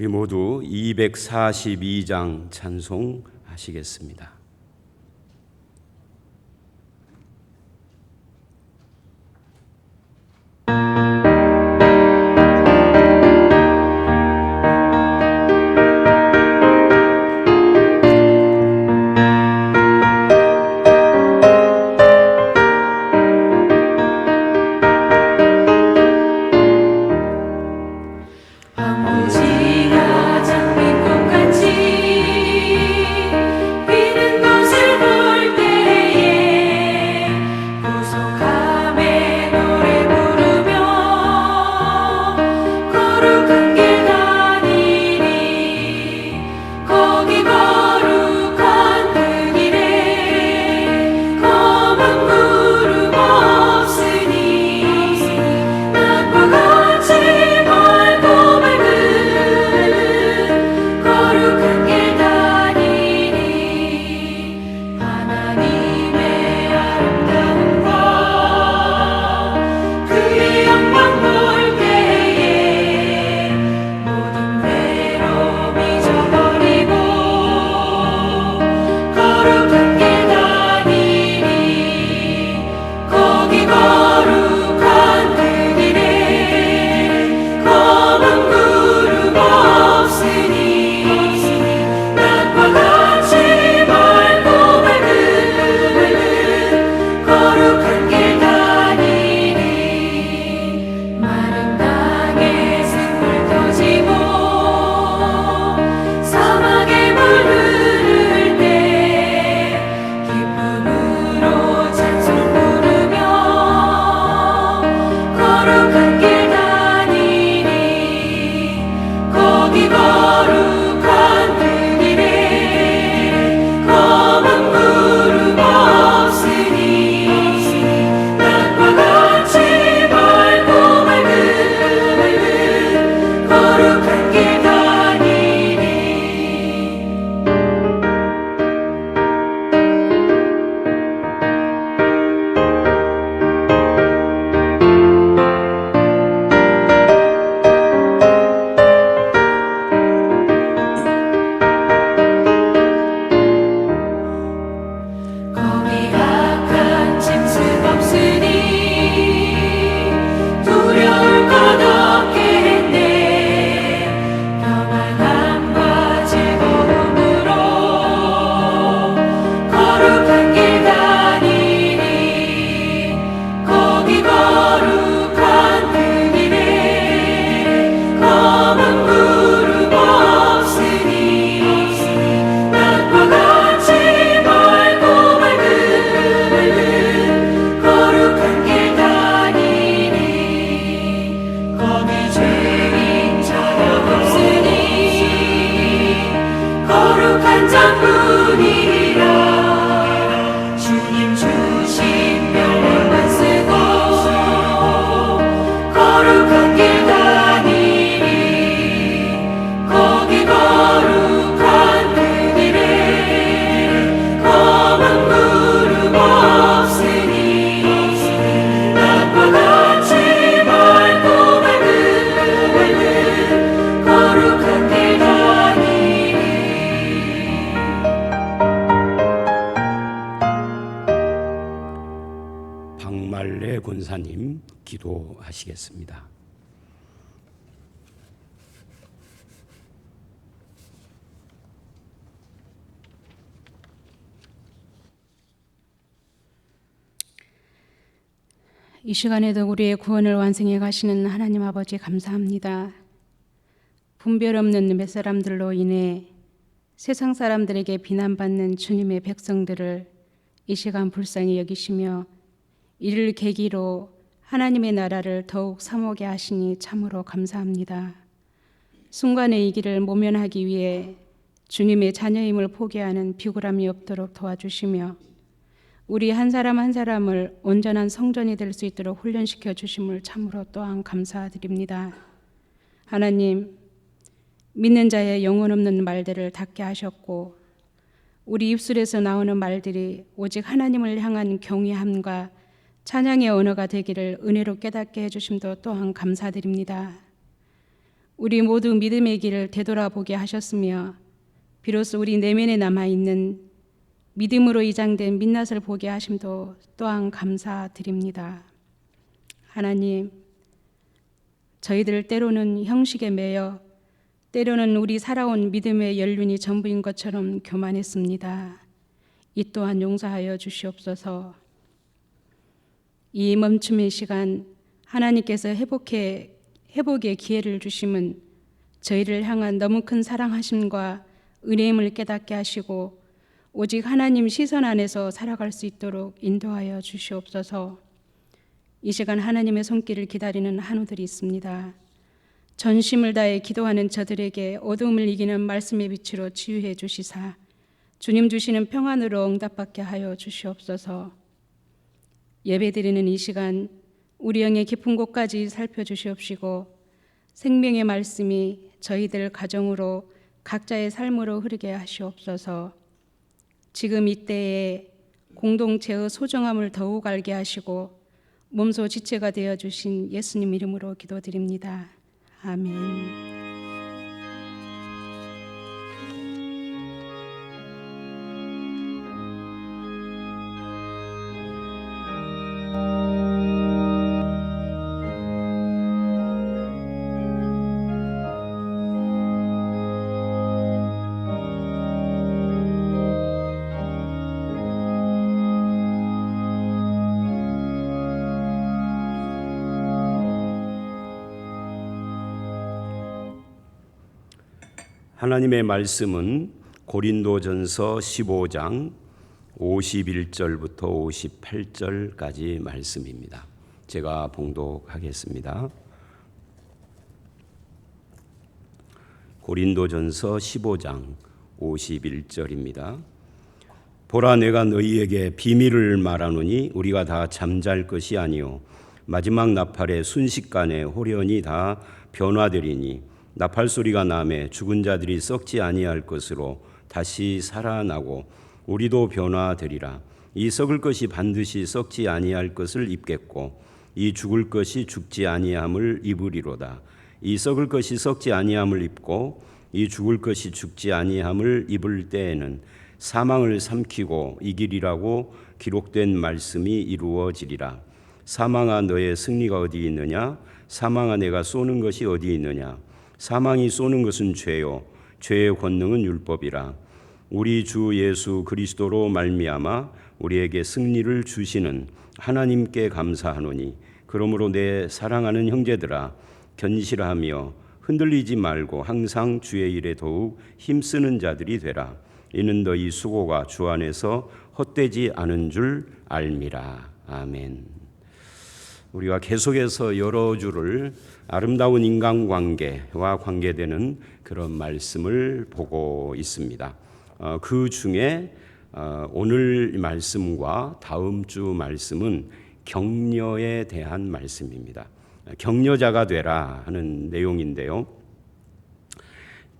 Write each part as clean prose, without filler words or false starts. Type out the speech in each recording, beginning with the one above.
우리 모두 242장 찬송하시겠습니다. 박말래 권사님 기도하시겠습니다. 이 시간에도 우리의 구원을 완성해 가시는 하나님 아버지 감사합니다. 분별 없는 몇 사람들로 인해 세상 사람들에게 비난받는 주님의 백성들을 이 시간 불쌍히 여기시며 이를 계기로 하나님의 나라를 더욱 사모게 하시니 참으로 감사합니다. 순간의 이 길을 모면하기 위해 주님의 자녀임을 포기하는 비굴함이 없도록 도와주시며 우리 한 사람 한 사람을 온전한 성전이 될 수 있도록 훈련시켜 주심을 참으로 또한 감사드립니다. 하나님, 믿는 자의 영혼 없는 말들을 닫게 하셨고 우리 입술에서 나오는 말들이 오직 하나님을 향한 경외함과 찬양의 언어가 되기를 은혜로 깨닫게 해주심도 또한 감사드립니다. 우리 모두 믿음의 길을 되돌아보게 하셨으며 비로소 우리 내면에 남아있는 믿음으로 이장된 민낯을 보게 하심도 또한 감사드립니다. 하나님, 저희들 때로는 형식에 매여 때로는 우리 살아온 믿음의 연륜이 전부인 것처럼 교만했습니다. 이 또한 용서하여 주시옵소서. 이 멈춤의 시간 하나님께서 회복의 기회를 주심은 저희를 향한 너무 큰 사랑하심과 은혜임을 깨닫게 하시고 오직 하나님 시선 안에서 살아갈 수 있도록 인도하여 주시옵소서. 이 시간 하나님의 손길을 기다리는 한우들이 있습니다. 전심을 다해 기도하는 저들에게 어둠을 이기는 말씀의 빛으로 치유해 주시사 주님 주시는 평안으로 응답받게 하여 주시옵소서. 예배드리는 이 시간 우리 영의 깊은 곳까지 살펴주시옵시고 생명의 말씀이 저희들 가정으로 각자의 삶으로 흐르게 하시옵소서. 지금 이때에 공동체의 소중함을 더욱 알게 하시고 몸소 지체가 되어주신 예수님 이름으로 기도드립니다. 아멘. 하나님의 말씀은 고린도전서 15장 51절부터 58절까지 말씀입니다. 제가 봉독하겠습니다. 고린도전서 15장 51절입니다. 보라, 내가 너희에게 비밀을 말하노니 우리가 다 잠잘 것이 아니요 마지막 나팔의 순식간에 호련히 다 변화되리니 나팔 소리가 나매 죽은 자들이 썩지 아니할 것으로 다시 살아나고 우리도 변화되리라. 이 썩을 것이 반드시 썩지 아니할 것을 입겠고 이 죽을 것이 죽지 아니함을 입으리로다. 이 썩을 것이 썩지 아니함을 입고 이 죽을 것이 죽지 아니함을 입을 때에는 사망을 삼키고 이기리라고 기록된 말씀이 이루어지리라. 사망아, 너의 승리가 어디 있느냐? 사망아, 내가 쏘는 것이 어디 있느냐? 사망이 쏘는 것은 죄요 죄의 권능은 율법이라. 우리 주 예수 그리스도로 말미암아 우리에게 승리를 주시는 하나님께 감사하노니 그러므로 내 사랑하는 형제들아, 견실하며 흔들리지 말고 항상 주의 일에 더욱 힘쓰는 자들이 되라. 이는 너희 수고가 주 안에서 헛되지 않은 줄 알미라. 아멘. 우리가 계속해서 여러 주를 아름다운 인간관계와 관계되는 그런 말씀을 보고 있습니다. 그 중에 오늘 말씀과 다음 주 말씀은 격려에 대한 말씀입니다. 격려자가 되라 하는 내용인데요.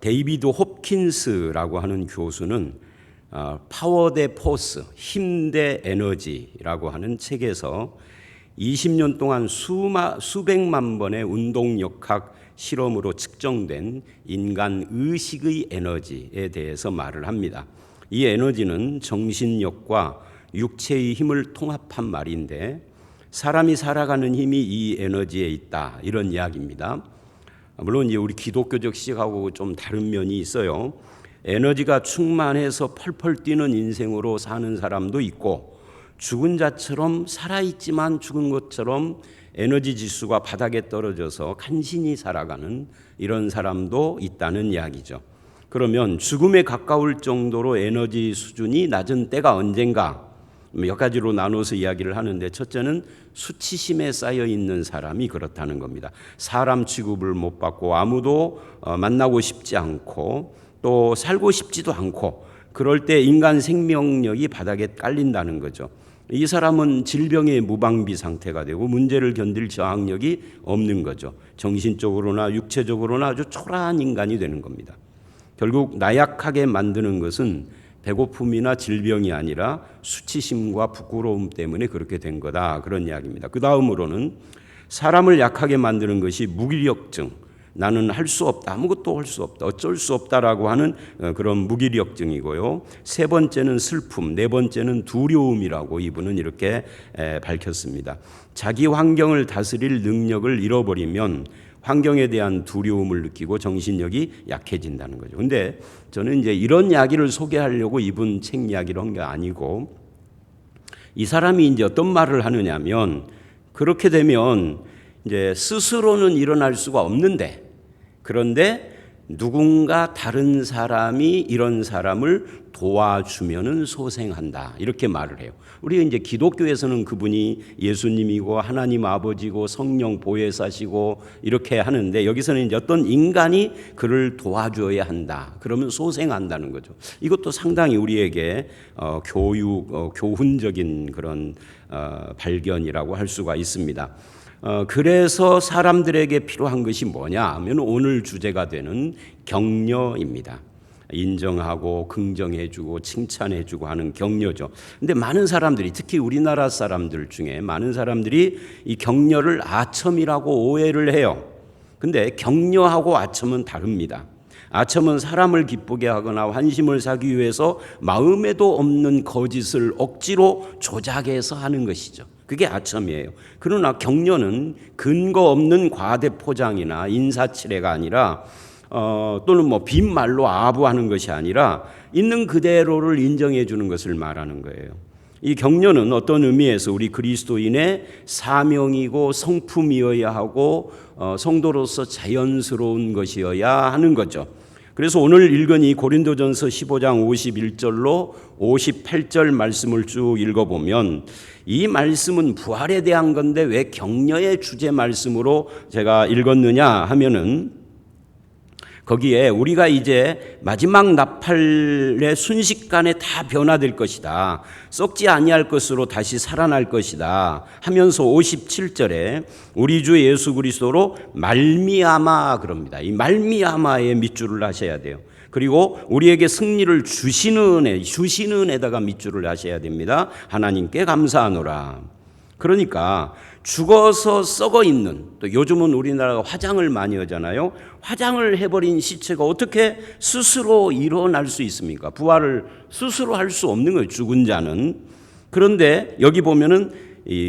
데이비드 홉킨스라고 하는 교수는 파워 대 포스, 힘 대 에너지라고 하는 책에서 20년 동안 수백만 번의 운동역학 실험으로 측정된 인간 의식의 에너지에 대해서 말을 합니다. 이 에너지는 정신력과 육체의 힘을 통합한 말인데 사람이 살아가는 힘이 이 에너지에 있다, 이런 이야기입니다. 물론 이제 우리 기독교적 시각하고 좀 다른 면이 있어요. 에너지가 충만해서 펄펄 뛰는 인생으로 사는 사람도 있고 죽은 자처럼 살아있지만 죽은 것처럼 에너지 지수가 바닥에 떨어져서 간신히 살아가는 이런 사람도 있다는 이야기죠. 그러면 죽음에 가까울 정도로 에너지 수준이 낮은 때가 언젠가? 몇 가지로 나눠서 이야기를 하는데 첫째는 수치심에 쌓여 있는 사람이 그렇다는 겁니다. 사람 취급을 못 받고 아무도 만나고 싶지 않고 또 살고 싶지도 않고 그럴 때 인간 생명력이 바닥에 깔린다는 거죠. 이 사람은 질병의 무방비 상태가 되고 문제를 견딜 저항력이 없는 거죠. 정신적으로나 육체적으로나 아주 초라한 인간이 되는 겁니다. 결국 나약하게 만드는 것은 배고픔이나 질병이 아니라 수치심과 부끄러움 때문에 그렇게 된 거다, 그런 이야기입니다. 그 다음으로는 사람을 약하게 만드는 것이 무기력증, 나는 할 수 없다, 아무것도 할 수 없다, 어쩔 수 없다라고 하는 그런 무기력증이고요. 세 번째는 슬픔, 네 번째는 두려움이라고 이분은 이렇게 밝혔습니다. 자기 환경을 다스릴 능력을 잃어버리면 환경에 대한 두려움을 느끼고 정신력이 약해진다는 거죠. 근데 저는 이제 이런 이야기를 소개하려고 이분 책 이야기를 한 게 아니고, 이 사람이 이제 어떤 말을 하느냐면, 그렇게 되면 이제 스스로는 일어날 수가 없는데, 그런데 누군가 다른 사람이 이런 사람을 도와주면은 소생한다, 이렇게 말을 해요. 우리 이제 기독교에서는 그분이 예수님이고 하나님 아버지고 성령 보혜사시고 이렇게 하는데, 여기서는 이제 어떤 인간이 그를 도와줘야 한다, 그러면 소생한다는 거죠. 이것도 상당히 우리에게 교훈적인 그런 발견이라고 할 수가 있습니다. 그래서 사람들에게 필요한 것이 뭐냐 하면 오늘 주제가 되는 격려입니다. 인정하고 긍정해주고 칭찬해주고 하는 격려죠. 근데 많은 사람들이, 특히 우리나라 사람들 중에 많은 사람들이 이 격려를 아첨이라고 오해를 해요. 근데 격려하고 아첨은 다릅니다. 아첨은 사람을 기쁘게 하거나 환심을 사기 위해서 마음에도 없는 거짓을 억지로 조작해서 하는 것이죠. 그게 아첨이에요. 그러나 격려는 근거 없는 과대 포장이나 인사치레가 아니라 또는 뭐 빈말로 아부하는 것이 아니라 있는 그대로를 인정해 주는 것을 말하는 거예요. 이 격려는 어떤 의미에서 우리 그리스도인의 사명이고 성품이어야 하고 성도로서 자연스러운 것이어야 하는 거죠. 그래서 오늘 읽은 이 고린도전서 15장 51절로 58절 말씀을 쭉 읽어보면, 이 말씀은 부활에 대한 건데 왜 격려의 주제 말씀으로 제가 읽었느냐 하면은, 거기에 우리가 이제 마지막 나팔의 순식간에 다 변화될 것이다, 썩지 아니할 것으로 다시 살아날 것이다 하면서 57절에 우리 주 예수 그리스도로 말미암아 그럽니다. 이 말미암아에 밑줄을 하셔야 돼요. 그리고 우리에게 승리를 주시는 에다가 밑줄을 하셔야 됩니다. 하나님께 감사하노라. 그러니까 죽어서 썩어 있는, 또 요즘은 우리나라가 화장을 많이 하잖아요. 화장을 해버린 시체가 어떻게 스스로 일어날 수 있습니까? 부활을 스스로 할 수 없는 거예요, 죽은 자는. 그런데 여기 보면은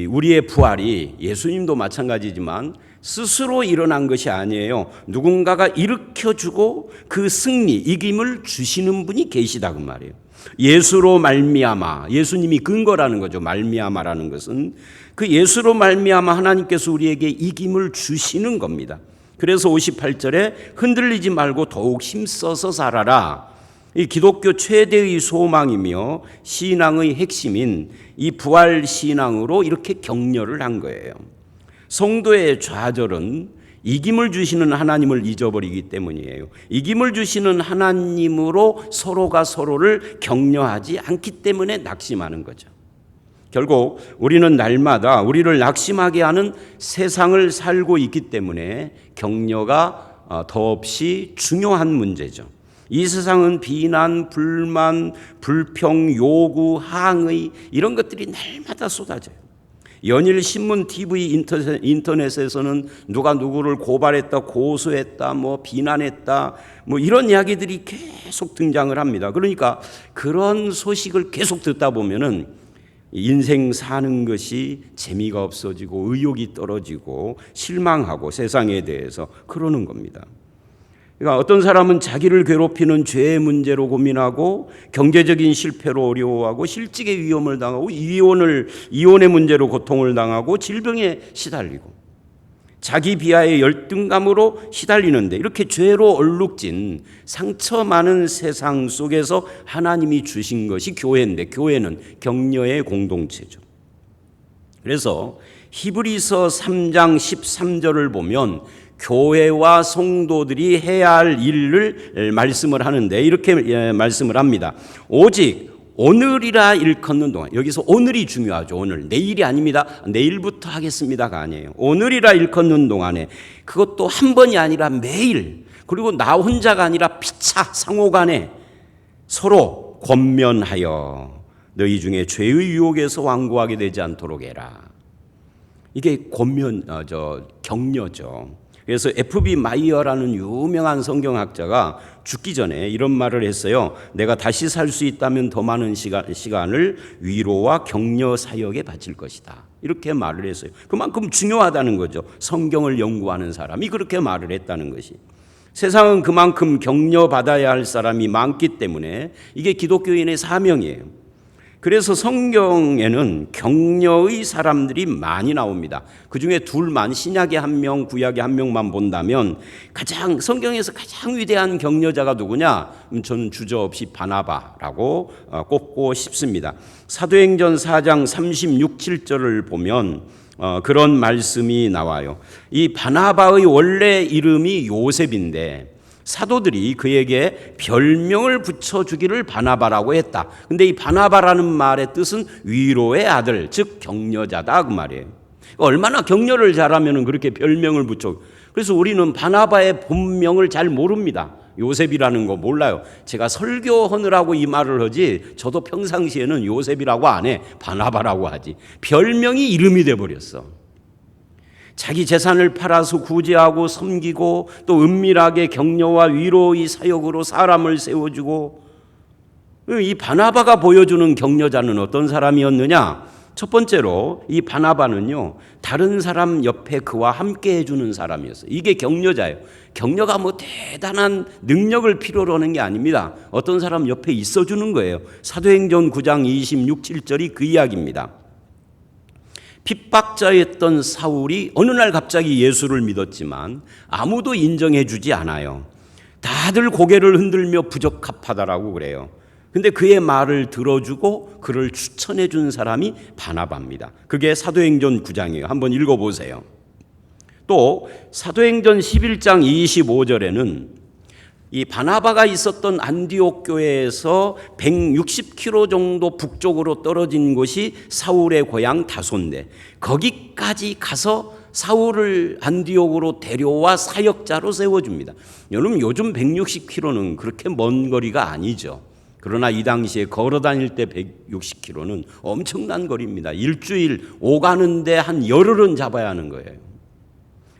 우리의 부활이, 예수님도 마찬가지지만 스스로 일어난 것이 아니에요. 누군가가 일으켜주고 그 승리, 이김을 주시는 분이 계시다 그 말이에요. 예수로 말미암아, 예수님이 근거라는 거죠. 말미암아라는 것은 그 예수로 말미암아 하나님께서 우리에게 이김을 주시는 겁니다. 그래서 58절에 흔들리지 말고 더욱 힘써서 살아라. 이 기독교 최대의 소망이며 신앙의 핵심인 이 부활 신앙으로 이렇게 격려를 한 거예요. 성도의 좌절은 이김을 주시는 하나님을 잊어버리기 때문이에요. 이김을 주시는 하나님으로 서로가 서로를 격려하지 않기 때문에 낙심하는 거죠. 결국 우리는 날마다 우리를 낙심하게 하는 세상을 살고 있기 때문에 격려가 더없이 중요한 문제죠. 이 세상은 비난, 불만, 불평, 요구, 항의 이런 것들이 날마다 쏟아져요. 연일 신문, TV, 인터넷에서는 누가 누구를 고발했다, 고소했다, 뭐 비난했다, 뭐 이런 이야기들이 계속 등장을 합니다. 그러니까 그런 소식을 계속 듣다 보면은 인생 사는 것이 재미가 없어지고 의욕이 떨어지고 실망하고 세상에 대해서 그러는 겁니다. 그러니까 어떤 사람은 자기를 괴롭히는 죄의 문제로 고민하고 경제적인 실패로 어려워하고 실직의 위험을 당하고 이혼의 문제로 고통을 당하고 질병에 시달리고 자기 비하의 열등감으로 시달리는데, 이렇게 죄로 얼룩진 상처 많은 세상 속에서 하나님이 주신 것이 교회인데, 교회는 격려의 공동체죠. 그래서 히브리서 3장 13절을 보면 교회와 성도들이 해야 할 일을 말씀을 하는데 이렇게 말씀을 합니다. 오직 오늘이라 일컫는 동안, 여기서 오늘이 중요하죠. 오늘, 내일이 아닙니다. 내일부터 하겠습니다가 아니에요. 오늘이라 일컫는 동안에, 그것도 한 번이 아니라 매일, 그리고 나 혼자가 아니라 피차 상호간에 서로 권면하여 너희 중에 죄의 유혹에서 완고하게 되지 않도록 해라. 이게 격려죠. 그래서 F.B. 마이어라는 유명한 성경학자가 죽기 전에 이런 말을 했어요. 내가 다시 살 수 있다면 더 많은 시간을 위로와 격려 사역에 바칠 것이다. 이렇게 말을 했어요. 그만큼 중요하다는 거죠. 성경을 연구하는 사람이 그렇게 말을 했다는 것이. 세상은 그만큼 격려받아야 할 사람이 많기 때문에 이게 기독교인의 사명이에요. 그래서 성경에는 격려의 사람들이 많이 나옵니다. 그중에 둘만, 신약의 한 명, 구약의 한 명만 본다면 성경에서 가장 위대한 격려자가 누구냐? 저는 주저없이 바나바라고 꼽고 싶습니다. 사도행전 4장 36, 7절을 보면 그런 말씀이 나와요. 이 바나바의 원래 이름이 요셉인데 사도들이 그에게 별명을 붙여주기를 바나바라고 했다. 근데 이 바나바라는 말의 뜻은 위로의 아들, 즉 격려자다 그 말이에요. 얼마나 격려를 잘하면 그렇게 별명을 붙여. 그래서 우리는 바나바의 본명을 잘 모릅니다. 요셉이라는 거 몰라요. 제가 설교하느라고 이 말을 하지 저도 평상시에는 요셉이라고 안 해. 바나바라고 하지. 별명이 이름이 돼버렸어. 자기 재산을 팔아서 구제하고 섬기고 또 은밀하게 격려와 위로의 사역으로 사람을 세워주고, 이 바나바가 보여주는 격려자는 어떤 사람이었느냐? 첫 번째로 이 바나바는요, 다른 사람 옆에 그와 함께 해주는 사람이었어요. 이게 격려자예요. 격려가 뭐 대단한 능력을 필요로 하는 게 아닙니다. 어떤 사람 옆에 있어주는 거예요. 사도행전 9장 26, 7절이 그 이야기입니다. 핍박자였던 사울이 어느 날 갑자기 예수를 믿었지만 아무도 인정해 주지 않아요. 다들 고개를 흔들며 부적합하다라고 그래요. 근데 그의 말을 들어주고 그를 추천해 준 사람이 바나바입니다. 그게 사도행전 9장이에요. 한번 읽어보세요. 또 사도행전 11장 25절에는 이 바나바가 있었던 안디옥 교회에서 160km 정도 북쪽으로 떨어진 곳이 사울의 고향 다소인데 거기까지 가서 사울을 안디옥으로 데려와 사역자로 세워줍니다. 여러분 요즘 160km는 그렇게 먼 거리가 아니죠. 그러나 이 당시에 걸어 다닐 때 160km는 엄청난 거리입니다. 일주일 오가는데 한 열흘은 잡아야 하는 거예요.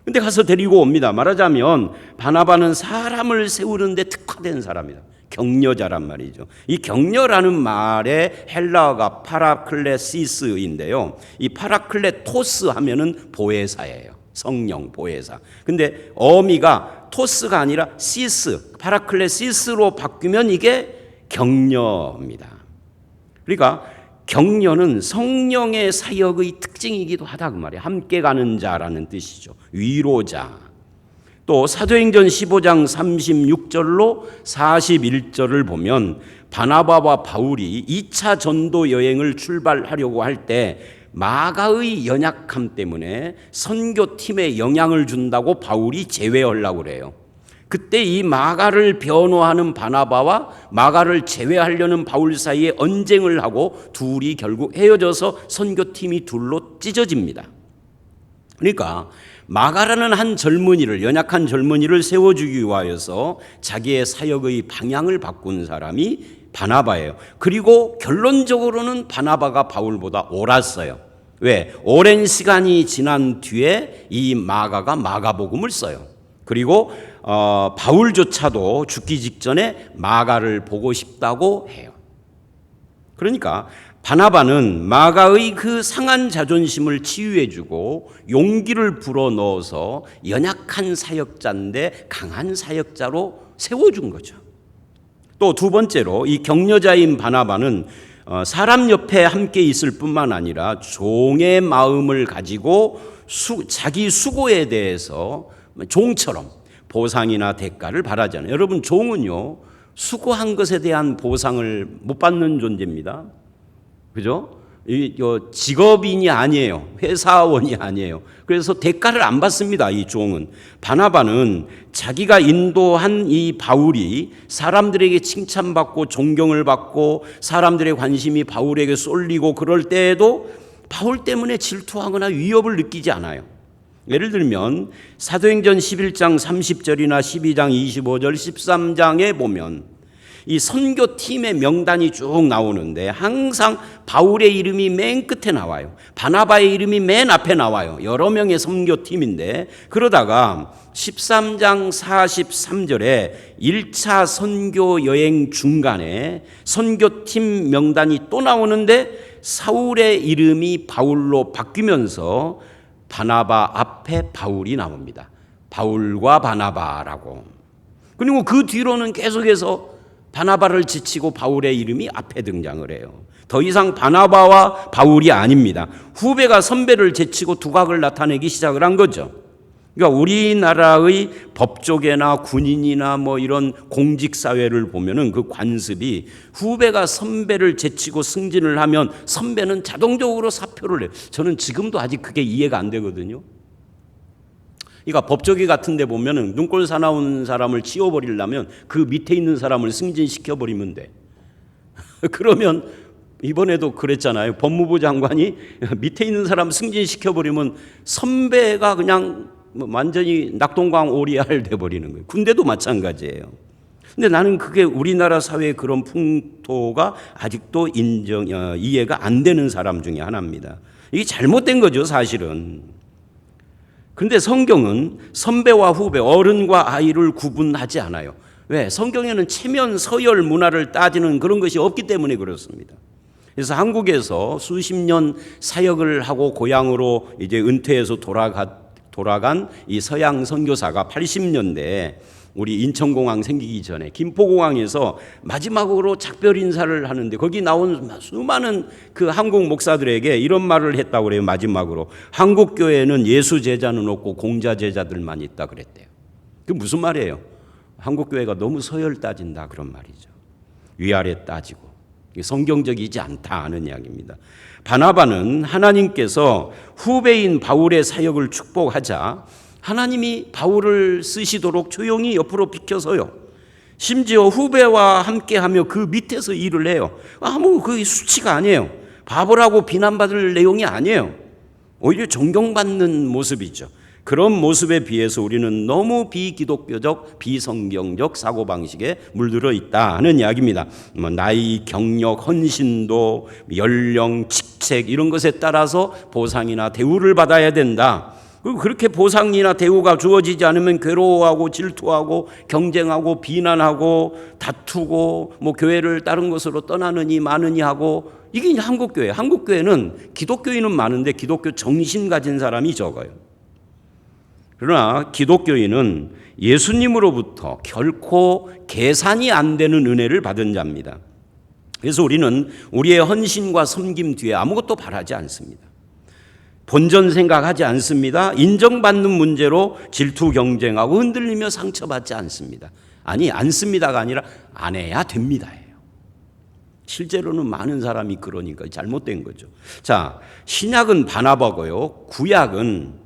근데 가서 데리고 옵니다. 말하자면 바나바는 사람을 세우는 데 특화된 사람이다. 격려자란 말이죠. 이 격려라는 말의 헬라어가 파라클레시스인데요. 이 파라클레토스 하면은 보혜사예요. 성령 보혜사. 근데 어미가 토스가 아니라 시스, 파라클레시스로 바뀌면 이게 격려입니다. 그러니까 격려는 성령의 사역의 특징이기도 하다 그 말이에요. 함께 가는 자라는 뜻이죠. 위로자. 또 사도행전 15장 36절로 41절을 보면 바나바와 바울이 2차 전도 여행을 출발하려고 할 때 마가의 연약함 때문에 선교팀에 영향을 준다고 바울이 제외하려고 그래요. 그때 이 마가를 변호하는 바나바와 마가를 제외하려는 바울 사이에 언쟁을 하고 둘이 결국 헤어져서 선교팀이 둘로 찢어집니다. 그러니까 마가라는 한 젊은이를, 연약한 젊은이를 세워주기 위하여서 자기의 사역의 방향을 바꾼 사람이 바나바예요. 그리고 결론적으로는 바나바가 바울보다 옳았어요. 왜? 오랜 시간이 지난 뒤에 이 마가가 마가복음을 써요. 그리고 바울조차도 죽기 직전에 마가를 보고 싶다고 해요. 그러니까 바나바는 마가의 그 상한 자존심을 치유해주고 용기를 불어넣어서 연약한 사역자인데 강한 사역자로 세워준 거죠. 또 두 번째로 이 격려자인 바나바는 사람 옆에 함께 있을 뿐만 아니라 종의 마음을 가지고 자기 수고에 대해서 종처럼 보상이나 대가를 바라잖아요. 여러분 종은요 수고한 것에 대한 보상을 못 받는 존재입니다. 그죠? 직업인이 아니에요. 회사원이 아니에요. 그래서 대가를 안 받습니다. 이 종은. 바나바는 자기가 인도한 이 바울이 사람들에게 칭찬받고 존경을 받고 사람들의 관심이 바울에게 쏠리고 그럴 때에도 바울 때문에 질투하거나 위협을 느끼지 않아요. 예를 들면 사도행전 11장 30절이나 12장 25절 13장에 보면 이 선교팀의 명단이 쭉 나오는데 항상 바울의 이름이 맨 끝에 나와요. 바나바의 이름이 맨 앞에 나와요. 여러 명의 선교팀인데, 그러다가 13장 43절에 1차 선교 여행 중간에 선교팀 명단이 또 나오는데 사울의 이름이 바울로 바뀌면서 바나바 앞에 바울이 나옵니다. 바울과 바나바라고. 그리고 그 뒤로는 계속해서 바나바를 지치고 바울의 이름이 앞에 등장을 해요. 더 이상 바나바와 바울이 아닙니다. 후배가 선배를 제치고 두각을 나타내기 시작을 한 거죠. 그러니까 우리나라의 법조계나 군인이나 뭐 이런 공직사회를 보면은 그 관습이 후배가 선배를 제치고 승진을 하면 선배는 자동적으로 사표를 해요. 저는 지금도 아직 그게 이해가 안 되거든요. 그러니까 법조계 같은 데 보면은 눈꼴 사나운 사람을 치워버리려면 그 밑에 있는 사람을 승진시켜버리면 돼. 그러면 이번에도 그랬잖아요. 법무부 장관이 밑에 있는 사람 승진시켜버리면 선배가 그냥 완전히 낙동강 오리알 돼버리는 거예요. 군대도 마찬가지예요. 근데 나는 그게 우리나라 사회의 그런 풍토가 아직도 이해가 안 되는 사람 중에 하나입니다. 이게 잘못된 거죠, 사실은. 그런데 성경은 선배와 후배, 어른과 아이를 구분하지 않아요. 왜? 성경에는 체면 서열 문화를 따지는 그런 것이 없기 때문에 그렇습니다. 그래서 한국에서 수십 년 사역을 하고 고향으로 이제 은퇴해서 돌아간 이 서양 선교사가 80년대에 우리 인천공항 생기기 전에 김포공항에서 마지막으로 작별 인사를 하는데 거기 나온 수많은 그 한국 목사들에게 이런 말을 했다고 그래요. 마지막으로 한국 교회는 예수 제자는 없고 공자 제자들만 있다 그랬대요. 그게 무슨 말이에요? 한국 교회가 너무 서열 따진다 그런 말이죠. 위아래 따지고 성경적이지 않다 하는 이야기입니다. 바나바는 하나님께서 후배인 바울의 사역을 축복하자 하나님이 바울을 쓰시도록 조용히 옆으로 비켜서요. 심지어 후배와 함께하며 그 밑에서 일을 해요. 아무 그 수치가 아니에요. 바보라고 비난받을 내용이 아니에요. 오히려 존경받는 모습이죠. 그런 모습에 비해서 우리는 너무 비기독교적, 비성경적 사고방식에 물들어 있다 하는 이야기입니다. 나이, 경력, 헌신도, 연령, 직책 이런 것에 따라서 보상이나 대우를 받아야 된다. 그렇게 보상이나 대우가 주어지지 않으면 괴로워하고 질투하고 경쟁하고 비난하고 다투고 뭐 교회를 다른 곳으로 떠나느니 마느니 하고 이게 이제 한국교회예요. 한국교회는 기독교인은 많은데 기독교 정신 가진 사람이 적어요. 그러나 기독교인은 예수님으로부터 결코 계산이 안 되는 은혜를 받은 자입니다. 그래서 우리는 우리의 헌신과 섬김 뒤에 아무것도 바라지 않습니다. 본전 생각하지 않습니다. 인정받는 문제로 질투 경쟁하고 흔들리며 상처받지 않습니다. 아니 않습니다가 아니라 안 해야 됩니다예요. 실제로는 많은 사람이 그러니까 잘못된 거죠. 자, 신약은 바나바고요. 구약은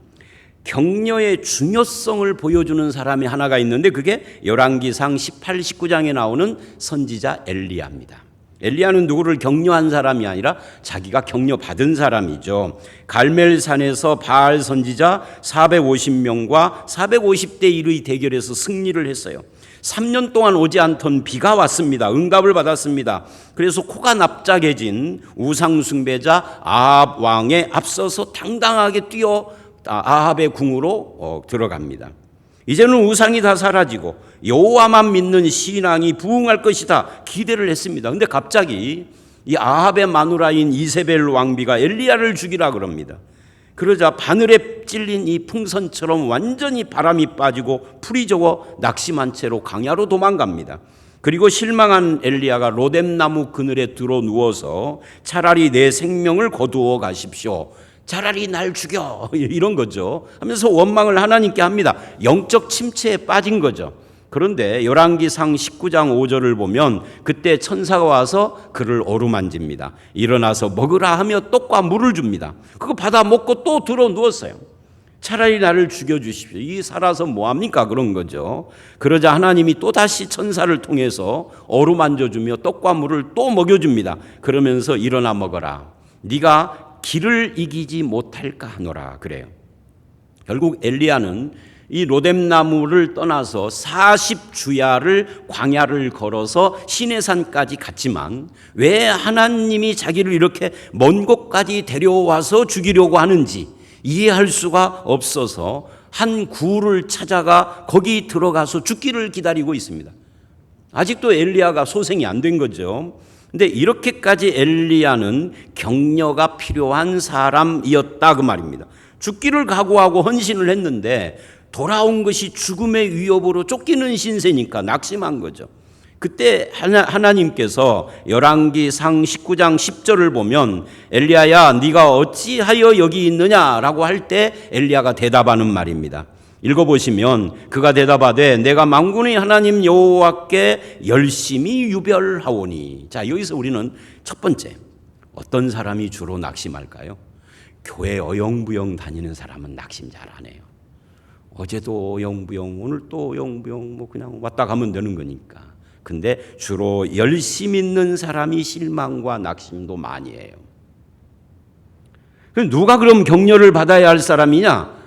격려의 중요성을 보여주는 사람이 하나가 있는데 그게 열왕기상 18, 19장에 나오는 선지자 엘리야입니다. 엘리야는 누구를 격려한 사람이 아니라 자기가 격려받은 사람이죠. 갈멜산에서 바알 선지자 450명과 450대 1의 대결에서 승리를 했어요. 3년 동안 오지 않던 비가 왔습니다. 응답을 받았습니다. 그래서 코가 납작해진 우상 숭배자 아합 왕에 앞서서 당당하게 뛰어 아합의 궁으로 들어갑니다. 이제는 우상이 다 사라지고 여호와만 믿는 신앙이 부흥할 것이다 기대를 했습니다. 그런데 갑자기 이 아합의 마누라인 이세벨 왕비가 엘리야를 죽이라 그럽니다. 그러자 바늘에 찔린 이 풍선처럼 완전히 바람이 빠지고 풀이 적어 낙심한 채로 광야로 도망갑니다. 그리고 실망한 엘리야가 로뎀나무 그늘에 들어 누워서 차라리 내 생명을 거두어 가십시오. 차라리 날 죽여 이런 거죠. 하면서 원망을 하나님께 합니다. 영적 침체에 빠진 거죠. 그런데 열왕기상 19장 5절을 보면 그때 천사가 와서 그를 어루만집니다. 일어나서 먹으라 하며 떡과 물을 줍니다. 그거 받아 먹고 또 들어 누웠어요. 차라리 나를 죽여주십시오. 이 살아서 뭐합니까? 그런 거죠. 그러자 하나님이 또다시 천사를 통해서 어루만져주며 떡과 물을 또 먹여줍니다. 그러면서 일어나 먹어라. 네가 길을 이기지 못할까 하노라 그래요. 결국 엘리야는 이 로뎀나무를 떠나서 40주야를 광야를 걸어서 시내산까지 갔지만 왜 하나님이 자기를 이렇게 먼 곳까지 데려와서 죽이려고 하는지 이해할 수가 없어서 한 굴을 찾아가 거기 들어가서 죽기를 기다리고 있습니다. 아직도 엘리야가 소생이 안 된 거죠. 근데 이렇게까지 엘리야는 격려가 필요한 사람이었다 그 말입니다. 죽기를 각오하고 헌신을 했는데 돌아온 것이 죽음의 위협으로 쫓기는 신세니까 낙심한 거죠. 그때 하나님께서 열왕기상 19장 10절을 보면 엘리야야 네가 어찌하여 여기 있느냐라고 할 때 엘리야가 대답하는 말입니다. 읽어보시면 그가 대답하되 내가 만군의 하나님 여호와께 열심히 유별하오니. 자, 여기서 우리는 첫 번째, 어떤 사람이 주로 낙심할까요? 교회 어영부영 다니는 사람은 낙심 잘 안 해요. 어제도 어영부영, 오늘 또 어영부영, 뭐 그냥 왔다 가면 되는 거니까. 근데 주로 열심 있는 사람이 실망과 낙심도 많이 해요. 그럼 누가 그럼 격려를 받아야 할 사람이냐?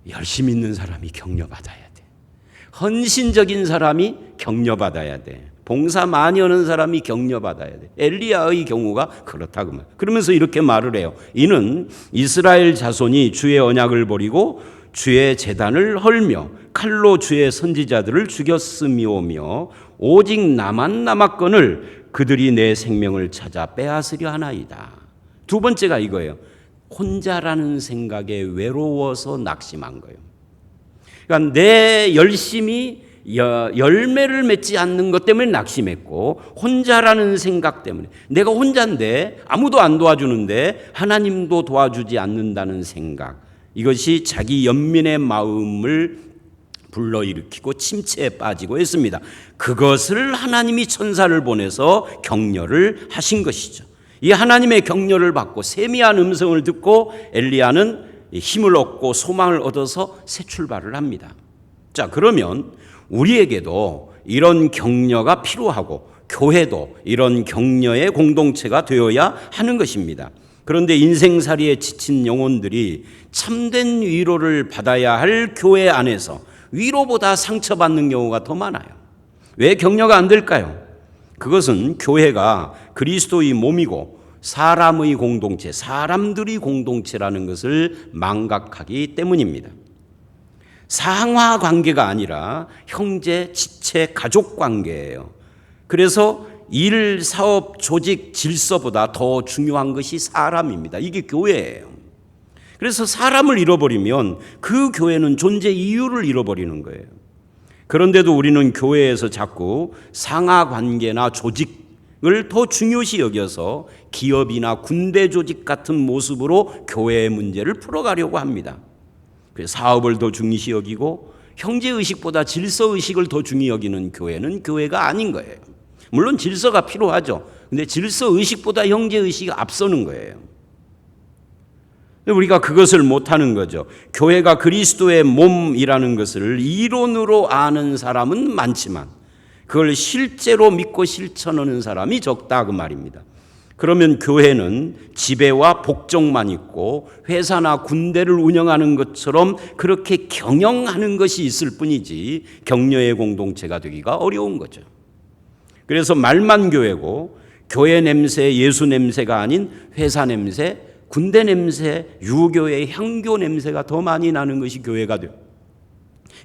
열심 있는 사람이 격려받아야 돼. 헌신적인 사람이 격려받아야 돼. 봉사 많이 하는 사람이 격려받아야 돼. 엘리야의 경우가 그렇다고 말. 그러면서 이렇게 말을 해요. 이는 이스라엘 자손이 주의 언약을 버리고 주의 제단을 헐며 칼로 주의 선지자들을 죽였음이오며 오직 나만 남았거늘 그들이 내 생명을 찾아 빼앗으려 하나이다. 두 번째가 이거예요. 혼자라는 생각에 외로워서 낙심한 거예요. 그러니까 내 열심이 열매를 맺지 않는 것 때문에 낙심했고, 혼자라는 생각 때문에 내가 혼자인데 아무도 안 도와주는데 하나님도 도와주지 않는다는 생각, 이것이 자기 연민의 마음을 불러일으키고 침체에 빠지고 했습니다. 그것을 하나님이 천사를 보내서 격려를 하신 것이죠. 이 하나님의 격려를 받고 세미한 음성을 듣고 엘리야는 힘을 얻고 소망을 얻어서 새 출발을 합니다. 자, 그러면 우리에게도 이런 격려가 필요하고 교회도 이런 격려의 공동체가 되어야 하는 것입니다. 그런데 인생살이에 지친 영혼들이 참된 위로를 받아야 할 교회 안에서 위로보다 상처받는 경우가 더 많아요. 왜 격려가 안 될까요? 그것은 교회가 그리스도의 몸이고 사람의 공동체, 사람들의 공동체라는 것을 망각하기 때문입니다. 상하 관계가 아니라 형제, 지체, 가족 관계예요. 그래서 일, 사업, 조직, 질서보다 더 중요한 것이 사람입니다. 이게 교회예요. 그래서 사람을 잃어버리면 그 교회는 존재 이유를 잃어버리는 거예요. 그런데도 우리는 교회에서 자꾸 상하 관계나 조직을 더 중요시 여겨서 기업이나 군대 조직 같은 모습으로 교회의 문제를 풀어가려고 합니다. 그래서 사업을 더 중요시 여기고 형제의식보다 질서의식을 더 중요히 여기는 교회는 교회가 아닌 거예요. 물론 질서가 필요하죠. 근데 질서의식보다 형제의식이 앞서는 거예요. 우리가 그것을 못하는 거죠. 교회가 그리스도의 몸이라는 것을 이론으로 아는 사람은 많지만 그걸 실제로 믿고 실천하는 사람이 적다 그 말입니다. 그러면 교회는 지배와 복종만 있고 회사나 군대를 운영하는 것처럼 그렇게 경영하는 것이 있을 뿐이지 격려의 공동체가 되기가 어려운 거죠. 그래서 말만 교회고 교회 냄새, 예수 냄새가 아닌 회사 냄새, 군대 냄새, 유교의 향교 냄새가 더 많이 나는 것이 교회가 돼요.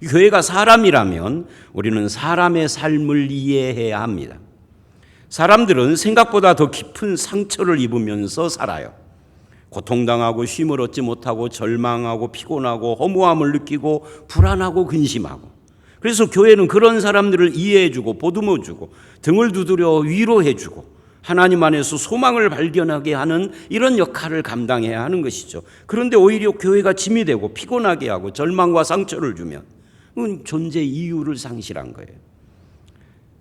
교회가 사람이라면 우리는 사람의 삶을 이해해야 합니다. 사람들은 생각보다 더 깊은 상처를 입으면서 살아요. 고통당하고 쉼을 얻지 못하고 절망하고 피곤하고 허무함을 느끼고 불안하고 근심하고, 그래서 교회는 그런 사람들을 이해해주고 보듬어주고 등을 두드려 위로해주고 하나님 안에서 소망을 발견하게 하는 이런 역할을 감당해야 하는 것이죠. 그런데 오히려 교회가 짐이 되고 피곤하게 하고 절망과 상처를 주면 그건 존재 이유를 상실한 거예요.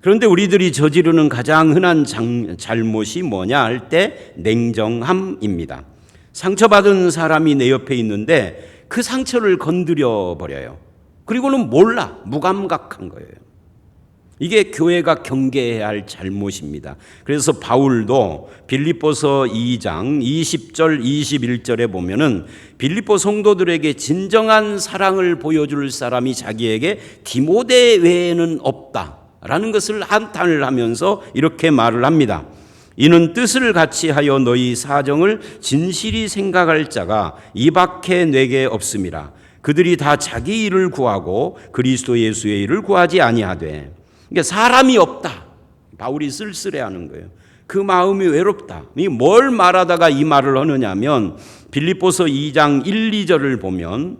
그런데 우리들이 저지르는 가장 흔한 잘못이 뭐냐 할 때 냉정함입니다. 상처받은 사람이 내 옆에 있는데 그 상처를 건드려 버려요. 그리고는 몰라, 무감각한 거예요. 이게 교회가 경계해야 할 잘못입니다. 그래서 바울도 빌립보서 2장 20절 21절에 보면은 빌립보 성도들에게 진정한 사랑을 보여줄 사람이 자기에게 디모데 외에는 없다라는 것을 한탄을 하면서 이렇게 말을 합니다. 이는 뜻을 같이 하여 너희 사정을 진실히 생각할 자가 이밖에 내게 없음이라. 그들이 다 자기 일을 구하고 그리스도 예수의 일을 구하지 아니하되. 그러니까 사람이 없다. 바울이 쓸쓸해하는 거예요. 그 마음이 외롭다. 뭘 말하다가 이 말을 하느냐면 빌립보서 2장 1, 2절을 보면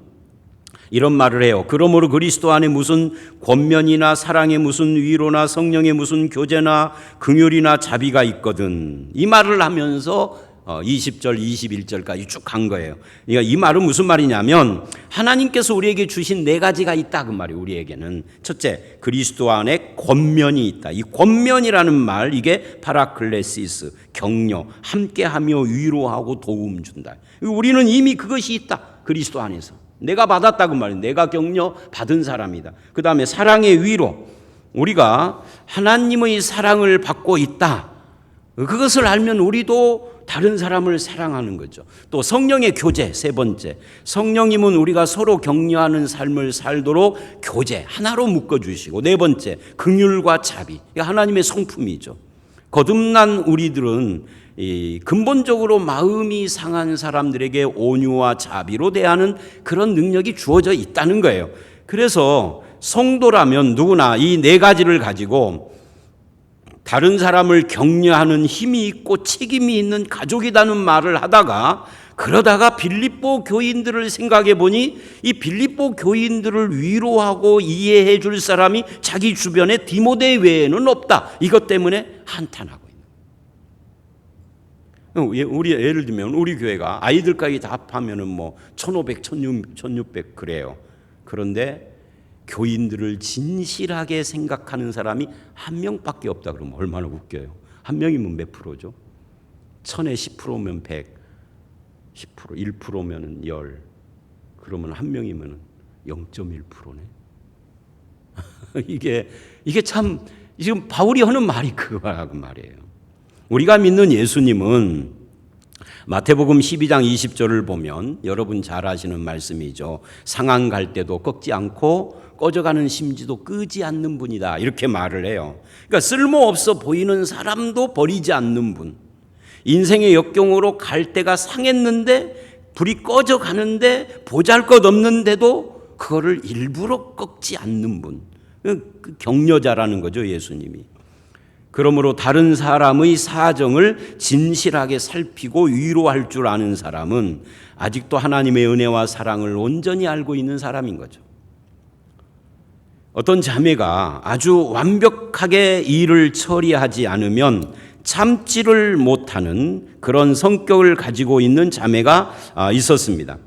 이런 말을 해요. 그러므로 그리스도 안에 무슨 권면이나 사랑의 무슨 위로나 성령의 무슨 교제나 긍휼이나 자비가 있거든. 이 말을 하면서 20절, 21절까지 쭉 간 거예요. 그러니까 이 말은 무슨 말이냐면 하나님께서 우리에게 주신 4가지가 있다 그 말이에요. 우리에게는 첫째, 그리스도 안에 권면이 있다. 이 권면이라는 말, 이게 파라클레시스, 격려, 함께하며 위로하고 도움 준다. 우리는 이미 그것이 있다. 그리스도 안에서 내가 받았다 그 말이에요. 내가 격려 받은 사람이다. 그 다음에 사랑의 위로, 우리가 하나님의 사랑을 받고 있다. 그것을 알면 우리도 다른 사람을 사랑하는 거죠. 또 성령의 교제, 3번째. 성령님은 우리가 서로 격려하는 삶을 살도록 교제, 하나로 묶어주시고, 4번째, 긍휼과 자비. 이게 하나님의 성품이죠. 거듭난 우리들은 근본적으로 마음이 상한 사람들에게 온유와 자비로 대하는 그런 능력이 주어져 있다는 거예요. 그래서 성도라면 누구나 이 4가지를 가지고 다른 사람을 격려하는 힘이 있고 책임이 있는 가족이라는 말을 하다가 그러다가 빌립보 교인들을 생각해 보니 이 빌립보 교인들을 위로하고 이해해 줄 사람이 자기 주변에 디모데 외에는 없다. 이것 때문에 한탄하고 있는 거예요. 우리 예를 들면 우리 교회가 아이들까지 다 합하면은 뭐 1500, 1600 그래요. 그런데 교인들을 진실하게 생각하는 사람이 1명밖에 없다 그러면 얼마나 웃겨요. 1명이면 몇 프로죠? 1000에 10%면 100, 10%, 1%면 10. 그러면 1명이면 0.1%네. 이게 참 지금 바울이 하는 말이 그거라고 말이에요. 우리가 믿는 예수님은 마태복음 12장 20절을 보면 여러분 잘 아시는 말씀이죠. 상한 갈 때도 꺾지 않고 꺼져가는 심지도 끄지 않는 분이다. 이렇게 말을 해요. 그러니까 쓸모없어 보이는 사람도 버리지 않는 분. 인생의 역경으로 갈 때가 상했는데 불이 꺼져가는데 보잘것없는데도 그거를 일부러 꺾지 않는 분. 그 격려자라는 거죠, 예수님이. 그러므로 다른 사람의 사정을 진실하게 살피고 위로할 줄 아는 사람은 아직도 하나님의 은혜와 사랑을 온전히 알고 있는 사람인 거죠. 어떤 자매가 아주 완벽하게 일을 처리하지 않으면 참지를 못하는 그런 성격을 가지고 있는 자매가 있었습니다.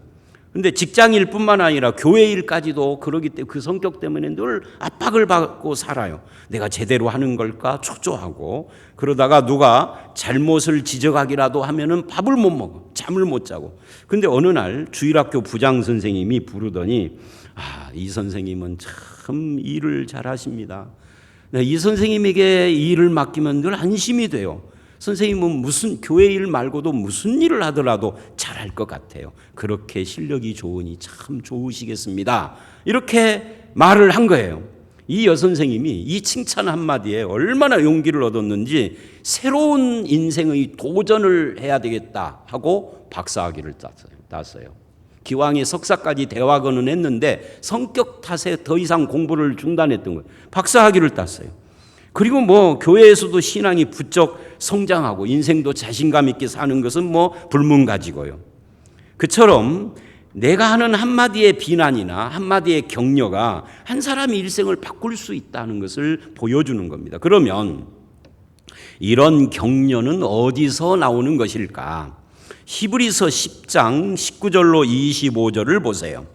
그런데 직장일 뿐만 아니라 교회 일까지도 그러기 때문에 그 성격 때문에 늘 압박을 받고 살아요. 내가 제대로 하는 걸까 초조하고, 그러다가 누가 잘못을 지적하기라도 하면은 밥을 못 먹어, 잠을 못 자고. 근데 어느 날 주일학교 부장 선생님이 부르더니 이 선생님은 참 일을 잘하십니다. 이 선생님에게 일을 맡기면 늘 안심이 돼요. 선생님은 무슨 교회 일 말고도 무슨 일을 하더라도 잘할 것 같아요. 그렇게 실력이 좋으니 참 좋으시겠습니다. 이렇게 말을 한 거예요. 이 여선생님이 이 칭찬 한마디에 얼마나 용기를 얻었는지 새로운 인생의 도전을 해야 되겠다 하고 박사학위를 땄어요. 기왕에 석사까지 대학원은 했는데 성격 탓에 더 이상 공부를 중단했던 거예요. 박사학위를 땄어요. 그리고 뭐 교회에서도 신앙이 부쩍 성장하고 인생도 자신감 있게 사는 것은 뭐 불문가지고요. 그처럼 내가 하는 한마디의 비난이나 한마디의 격려가 한 사람의 일생을 바꿀 수 있다는 것을 보여주는 겁니다. 그러면 이런 격려는 어디서 나오는 것일까? 히브리서 10장 19절로 25절을 보세요.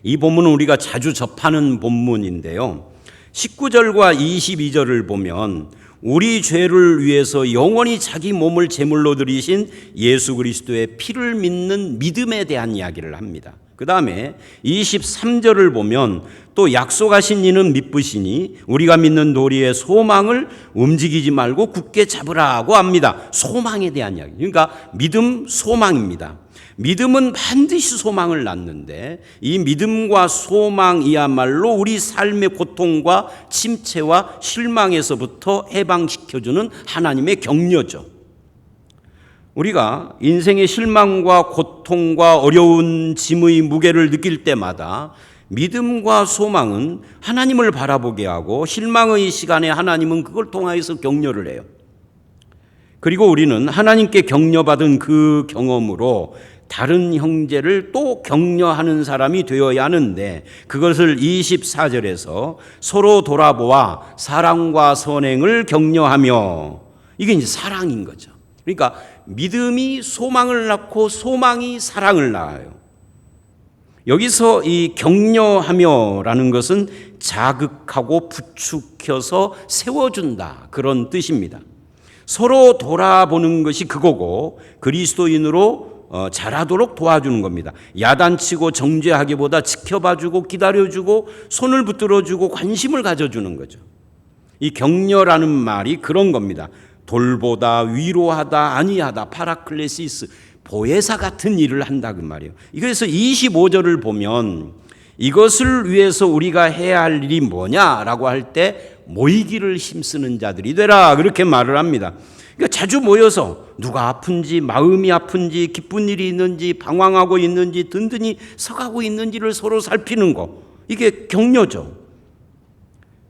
이 본문은 우리가 자주 접하는 본문인데요. 19절과 22절을 보면 우리 죄를 위해서 영원히 자기 몸을 제물로 드리신 예수 그리스도의 피를 믿는 믿음에 대한 이야기를 합니다. 그 다음에 23절을 보면 또 약속하신 이는 믿으시니 우리가 믿는 도리의 소망을 움직이지 말고 굳게 잡으라고 합니다. 소망에 대한 이야기. 그러니까 믿음, 소망입니다. 믿음은 반드시 소망을 낳는데 이 믿음과 소망이야말로 우리 삶의 고통과 침체와 실망에서부터 해방시켜주는 하나님의 격려죠. 우리가 인생의 실망과 고통과 어려운 짐의 무게를 느낄 때마다 믿음과 소망은 하나님을 바라보게 하고 실망의 시간에 하나님은 그걸 통하여서 격려를 해요. 그리고 우리는 하나님께 격려받은 그 경험으로 다른 형제를 또 격려하는 사람이 되어야 하는데 그것을 24절에서 서로 돌아보아 사랑과 선행을 격려하며 이게 이제 사랑인 거죠. 그러니까 믿음이 소망을 낳고 소망이 사랑을 낳아요. 여기서 이 격려하며라는 것은 자극하고 부추겨서 세워준다 그런 뜻입니다. 서로 돌아보는 것이 그거고 그리스도인으로 자라도록 도와주는 겁니다. 야단치고 정죄하기보다 지켜봐주고 기다려주고 손을 붙들어주고 관심을 가져주는 거죠. 이 격려라는 말이 그런 겁니다. 돌보다, 위로하다, 안위하다, 파라클레시스, 보혜사 같은 일을 한다 그 말이에요. 그래서 25절을 보면 이것을 위해서 우리가 해야 할 일이 뭐냐라고 할 때 모이기를 힘쓰는 자들이 되라 그렇게 말을 합니다. 그러니까 자주 모여서 누가 아픈지 마음이 아픈지 기쁜 일이 있는지 방황하고 있는지 든든히 서가고 있는지를 서로 살피는 거 이게 격려죠.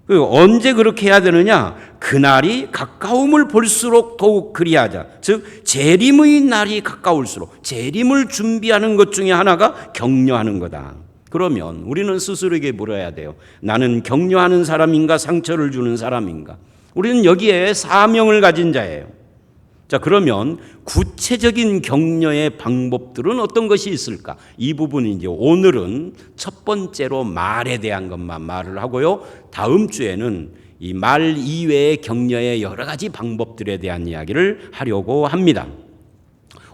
언제 그렇게 해야 되느냐? 그날이 가까움을 볼수록 더욱 그리하자. 즉 재림의 날이 가까울수록 재림을 준비하는 것 중에 하나가 격려하는 거다. 그러면 우리는 스스로에게 물어야 돼요. 나는 격려하는 사람인가 상처를 주는 사람인가? 우리는 여기에 사명을 가진 자예요. 자, 그러면 구체적인 격려의 방법들은 어떤 것이 있을까? 이 부분이 이제 오늘은 첫 번째로 말에 대한 것만 말을 하고요. 다음 주에는 이 말 이외의 격려의 여러 가지 방법들에 대한 이야기를 하려고 합니다.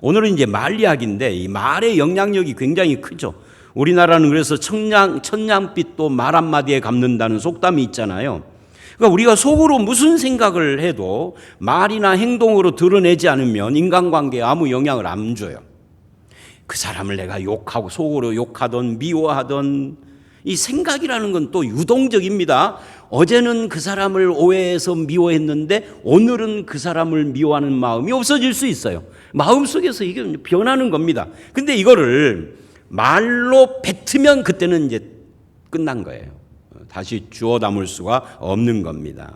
오늘은 이제 말 이야기인데 이 말의 영향력이 굉장히 크죠. 우리나라는 그래서 천냥빛도 말 한마디에 갚는다는 속담이 있잖아요. 그러니까 우리가 속으로 무슨 생각을 해도 말이나 행동으로 드러내지 않으면 인간관계에 아무 영향을 안 줘요. 그 사람을 내가 욕하고 속으로 욕하던 미워하던 이 생각이라는 건 또 유동적입니다. 어제는 그 사람을 오해해서 미워했는데 오늘은 그 사람을 미워하는 마음이 없어질 수 있어요. 마음속에서 이게 변하는 겁니다. 근데 이거를 말로 뱉으면 그때는 이제 끝난 거예요. 다시 주워 담을 수가 없는 겁니다.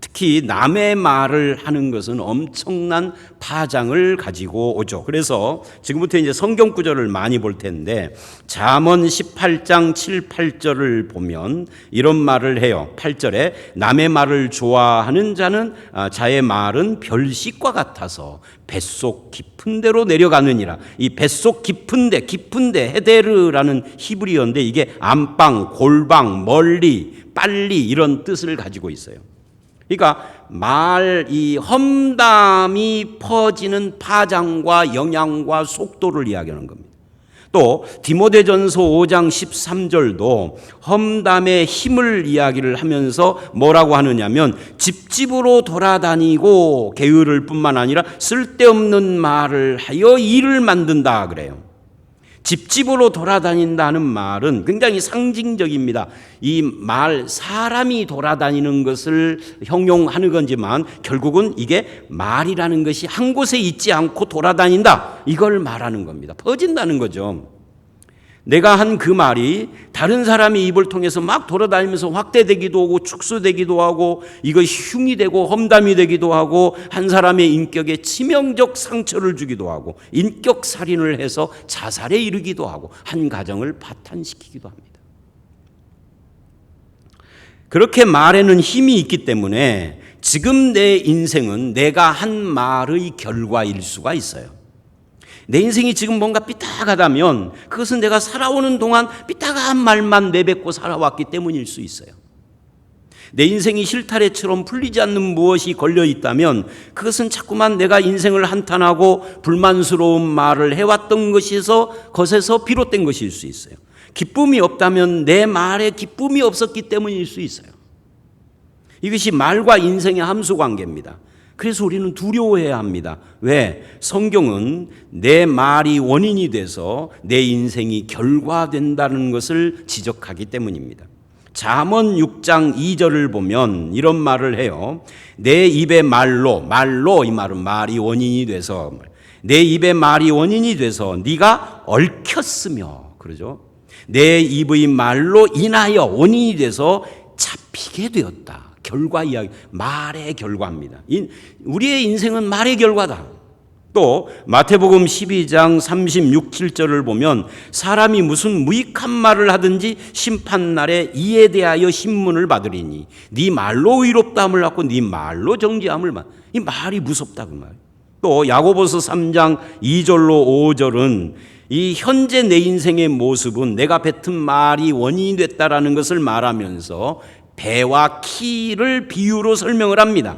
특히 남의 말을 하는 것은 엄청난 파장을 가지고 오죠. 그래서 지금부터 이제 성경 구절을 많이 볼 텐데 잠언 18장 7, 8절을 보면 이런 말을 해요. 8절에 남의 말을 좋아하는 자는 자의 말은 별식과 같아서 뱃속 깊은 데로 내려가느니라. 이 뱃속 깊은 데 헤데르라는 히브리어인데 이게 안방, 골방, 멀리, 빨리 이런 뜻을 가지고 있어요. 그러니까 이 험담이 퍼지는 파장과 영향과 속도를 이야기하는 겁니다. 또 디모데전서 5장 13절도 험담의 힘을 이야기를 하면서 뭐라고 하느냐면 집집으로 돌아다니고 게으를 뿐만 아니라 쓸데없는 말을 하여 일을 만든다 그래요. 집집으로 돌아다닌다는 말은 굉장히 상징적입니다. 이 말, 사람이 돌아다니는 것을 형용하는 건지만 결국은 이게 말이라는 것이 한 곳에 있지 않고 돌아다닌다. 이걸 말하는 겁니다. 퍼진다는 거죠. 내가 한 그 말이 다른 사람의 입을 통해서 막 돌아다니면서 확대되기도 하고 축소되기도 하고 이것이 흉이 되고 험담이 되기도 하고 한 사람의 인격에 치명적 상처를 주기도 하고 인격 살인을 해서 자살에 이르기도 하고 한 가정을 파탄시키기도 합니다. 그렇게 말에는 힘이 있기 때문에 지금 내 인생은 내가 한 말의 결과일 수가 있어요. 내 인생이 지금 뭔가 삐딱하다면 그것은 내가 살아오는 동안 삐딱한 말만 내뱉고 살아왔기 때문일 수 있어요. 내 인생이 실타래처럼 풀리지 않는 무엇이 걸려 있다면 그것은 자꾸만 내가 인생을 한탄하고 불만스러운 말을 해왔던 것에서 비롯된 것일 수 있어요. 기쁨이 없다면 내 말에 기쁨이 없었기 때문일 수 있어요. 이것이 말과 인생의 함수 관계입니다. 그래서 우리는 두려워해야 합니다. 왜? 성경은 내 말이 원인이 돼서 내 인생이 결과된다는 것을 지적하기 때문입니다. 잠언 6장 2절을 보면 이런 말을 해요. 내 입의 말로 이 말은 말이 원인이 돼서 내 입의 말이 원인이 돼서 네가 얽혔으며 그러죠. 내 입의 말로 인하여 원인이 돼서 잡히게 되었다. 결과 이야기, 말의 결과입니다. 우리의 인생은 말의 결과다. 또 마태복음 12장 36, 7절을 보면 사람이 무슨 무익한 말을 하든지 심판날에 이에 대하여 신문을 받으리니 네 말로 의롭다함을 받고 네 말로 정죄함을 받. 이 말이 무섭다 그 말. 또 야고보서 3장 2절로 5절은 이 현재 내 인생의 모습은 내가 뱉은 말이 원인이 됐다라는 것을 말하면서 배와 키를 비유로 설명을 합니다.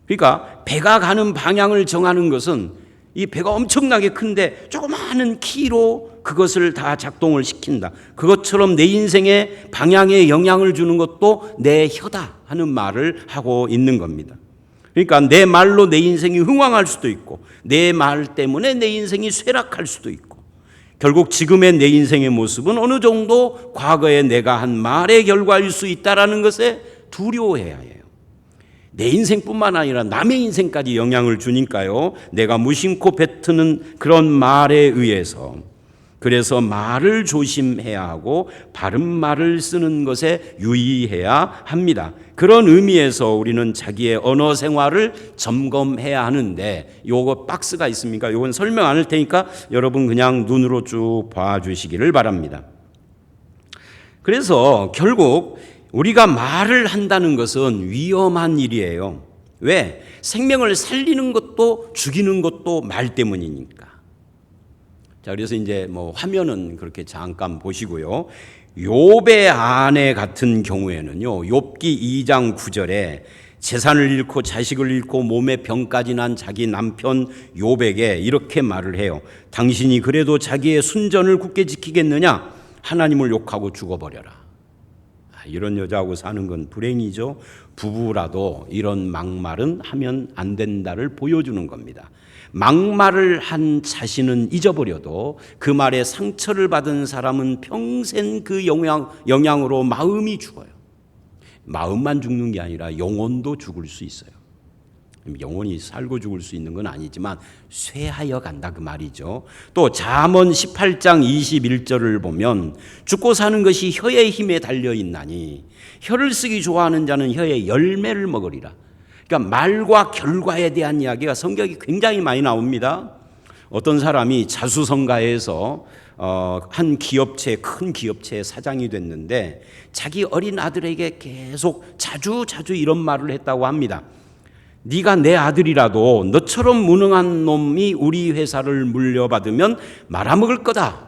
그러니까 배가 가는 방향을 정하는 것은 이 배가 엄청나게 큰데 조그마한 키로 그것을 다 작동을 시킨다. 그것처럼 내 인생의 방향에 영향을 주는 것도 내 혀다 하는 말을 하고 있는 겁니다. 그러니까 내 말로 내 인생이 흥왕할 수도 있고 내 말 때문에 내 인생이 쇠락할 수도 있고 결국 지금의 내 인생의 모습은 어느 정도 과거에 내가 한 말의 결과일 수 있다는 것에 두려워해야 해요. 내 인생뿐만 아니라 남의 인생까지 영향을 주니까요. 내가 무심코 뱉는 그런 말에 의해서 그래서 말을 조심해야 하고 바른 말을 쓰는 것에 유의해야 합니다. 그런 의미에서 우리는 자기의 언어 생활을 점검해야 하는데 요거 박스가 있습니까? 요건 설명 안 할 테니까 여러분 그냥 눈으로 쭉 봐주시기를 바랍니다. 그래서 결국 우리가 말을 한다는 것은 위험한 일이에요. 왜? 생명을 살리는 것도 죽이는 것도 말 때문이니까. 자, 그래서 이제 화면은 그렇게 잠깐 보시고요. 욥의 아내 같은 경우에는요. 욥기 2장 9절에 재산을 잃고 자식을 잃고 몸에 병까지 난 자기 남편 욥에게 이렇게 말을 해요. 당신이 그래도 자기의 순전을 굳게 지키겠느냐? 하나님을 욕하고 죽어버려라. 이런 여자하고 사는 건 불행이죠. 부부라도 이런 막말은 하면 안 된다를 보여주는 겁니다. 막말을 한 자신은 잊어버려도 그 말에 상처를 받은 사람은 평생 그 영향으로 마음이 죽어요. 마음만 죽는 게 아니라 영혼도 죽을 수 있어요. 영혼이 살고 죽을 수 있는 건 아니지만 쇠하여 간다 그 말이죠. 또 잠언 18장 21절을 보면 죽고 사는 것이 혀의 힘에 달려있나니 혀를 쓰기 좋아하는 자는 혀의 열매를 먹으리라. 그러니까 말과 결과에 대한 이야기가 성경이 굉장히 많이 나옵니다. 어떤 사람이 자수성가해서 한 기업체, 큰 기업체의 사장이 됐는데 자기 어린 아들에게 계속 자주 이런 말을 했다고 합니다. 네가 내 아들이라도 너처럼 무능한 놈이 우리 회사를 물려받으면 말아먹을 거다.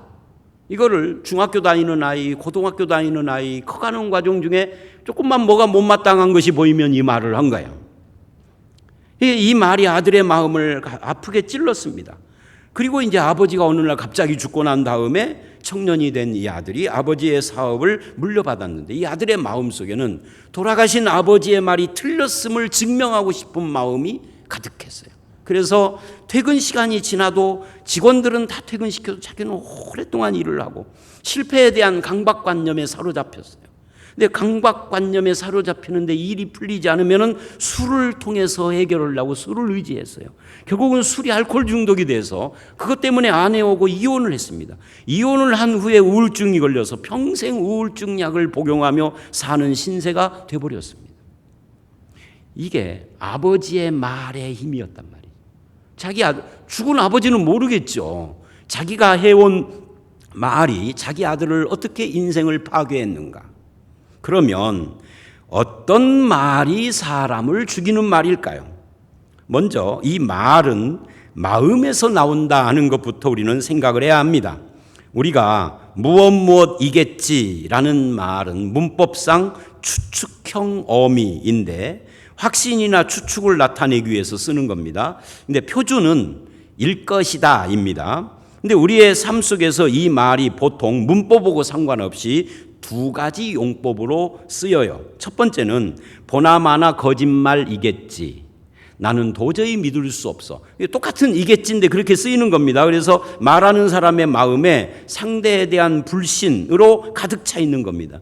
이거를 중학교 다니는 아이, 고등학교 다니는 아이, 커가는 과정 중에 조금만 뭐가 못마땅한 것이 보이면 이 말을 한 거예요. 이 말이 아들의 마음을 아프게 찔렀습니다. 그리고 이제 아버지가 어느 날 갑자기 죽고 난 다음에 청년이 된 이 아들이 아버지의 사업을 물려받았는데 이 아들의 마음속에는 돌아가신 아버지의 말이 틀렸음을 증명하고 싶은 마음이 가득했어요. 그래서 퇴근 시간이 지나도 직원들은 다 퇴근시켜도 자기는 오랫동안 일을 하고 실패에 대한 강박관념에 사로잡혔어요. 근데 강박관념에 사로잡히는데 일이 풀리지 않으면 술을 통해서 해결하려고 술을 의지했어요. 결국은 술이 알코올 중독이 돼서 그것 때문에 아내하고 이혼을 했습니다. 이혼을 한 후에 우울증이 걸려서 평생 우울증 약을 복용하며 사는 신세가 돼버렸습니다. 이게 아버지의 말의 힘이었단 말이에요. 죽은 아버지는 모르겠죠. 자기가 해온 말이 자기 아들을 어떻게 인생을 파괴했는가. 그러면 어떤 말이 사람을 죽이는 말일까요? 먼저 이 말은 마음에서 나온다 하는 것부터 우리는 생각을 해야 합니다. 우리가 무엇이겠지라는 말은 문법상 추측형 어미인데 확신이나 추측을 나타내기 위해서 쓰는 겁니다. 근데 표준은 일 것이다입니다. 근데 우리의 삶 속에서 이 말이 보통 문법하고 상관없이 두 가지 용법으로 쓰여요. 첫 번째는 보나마나 거짓말이겠지. 나는 도저히 믿을 수 없어. 똑같은 이겠지인데 그렇게 쓰이는 겁니다. 그래서 말하는 사람의 마음에 상대에 대한 불신으로 가득 차 있는 겁니다.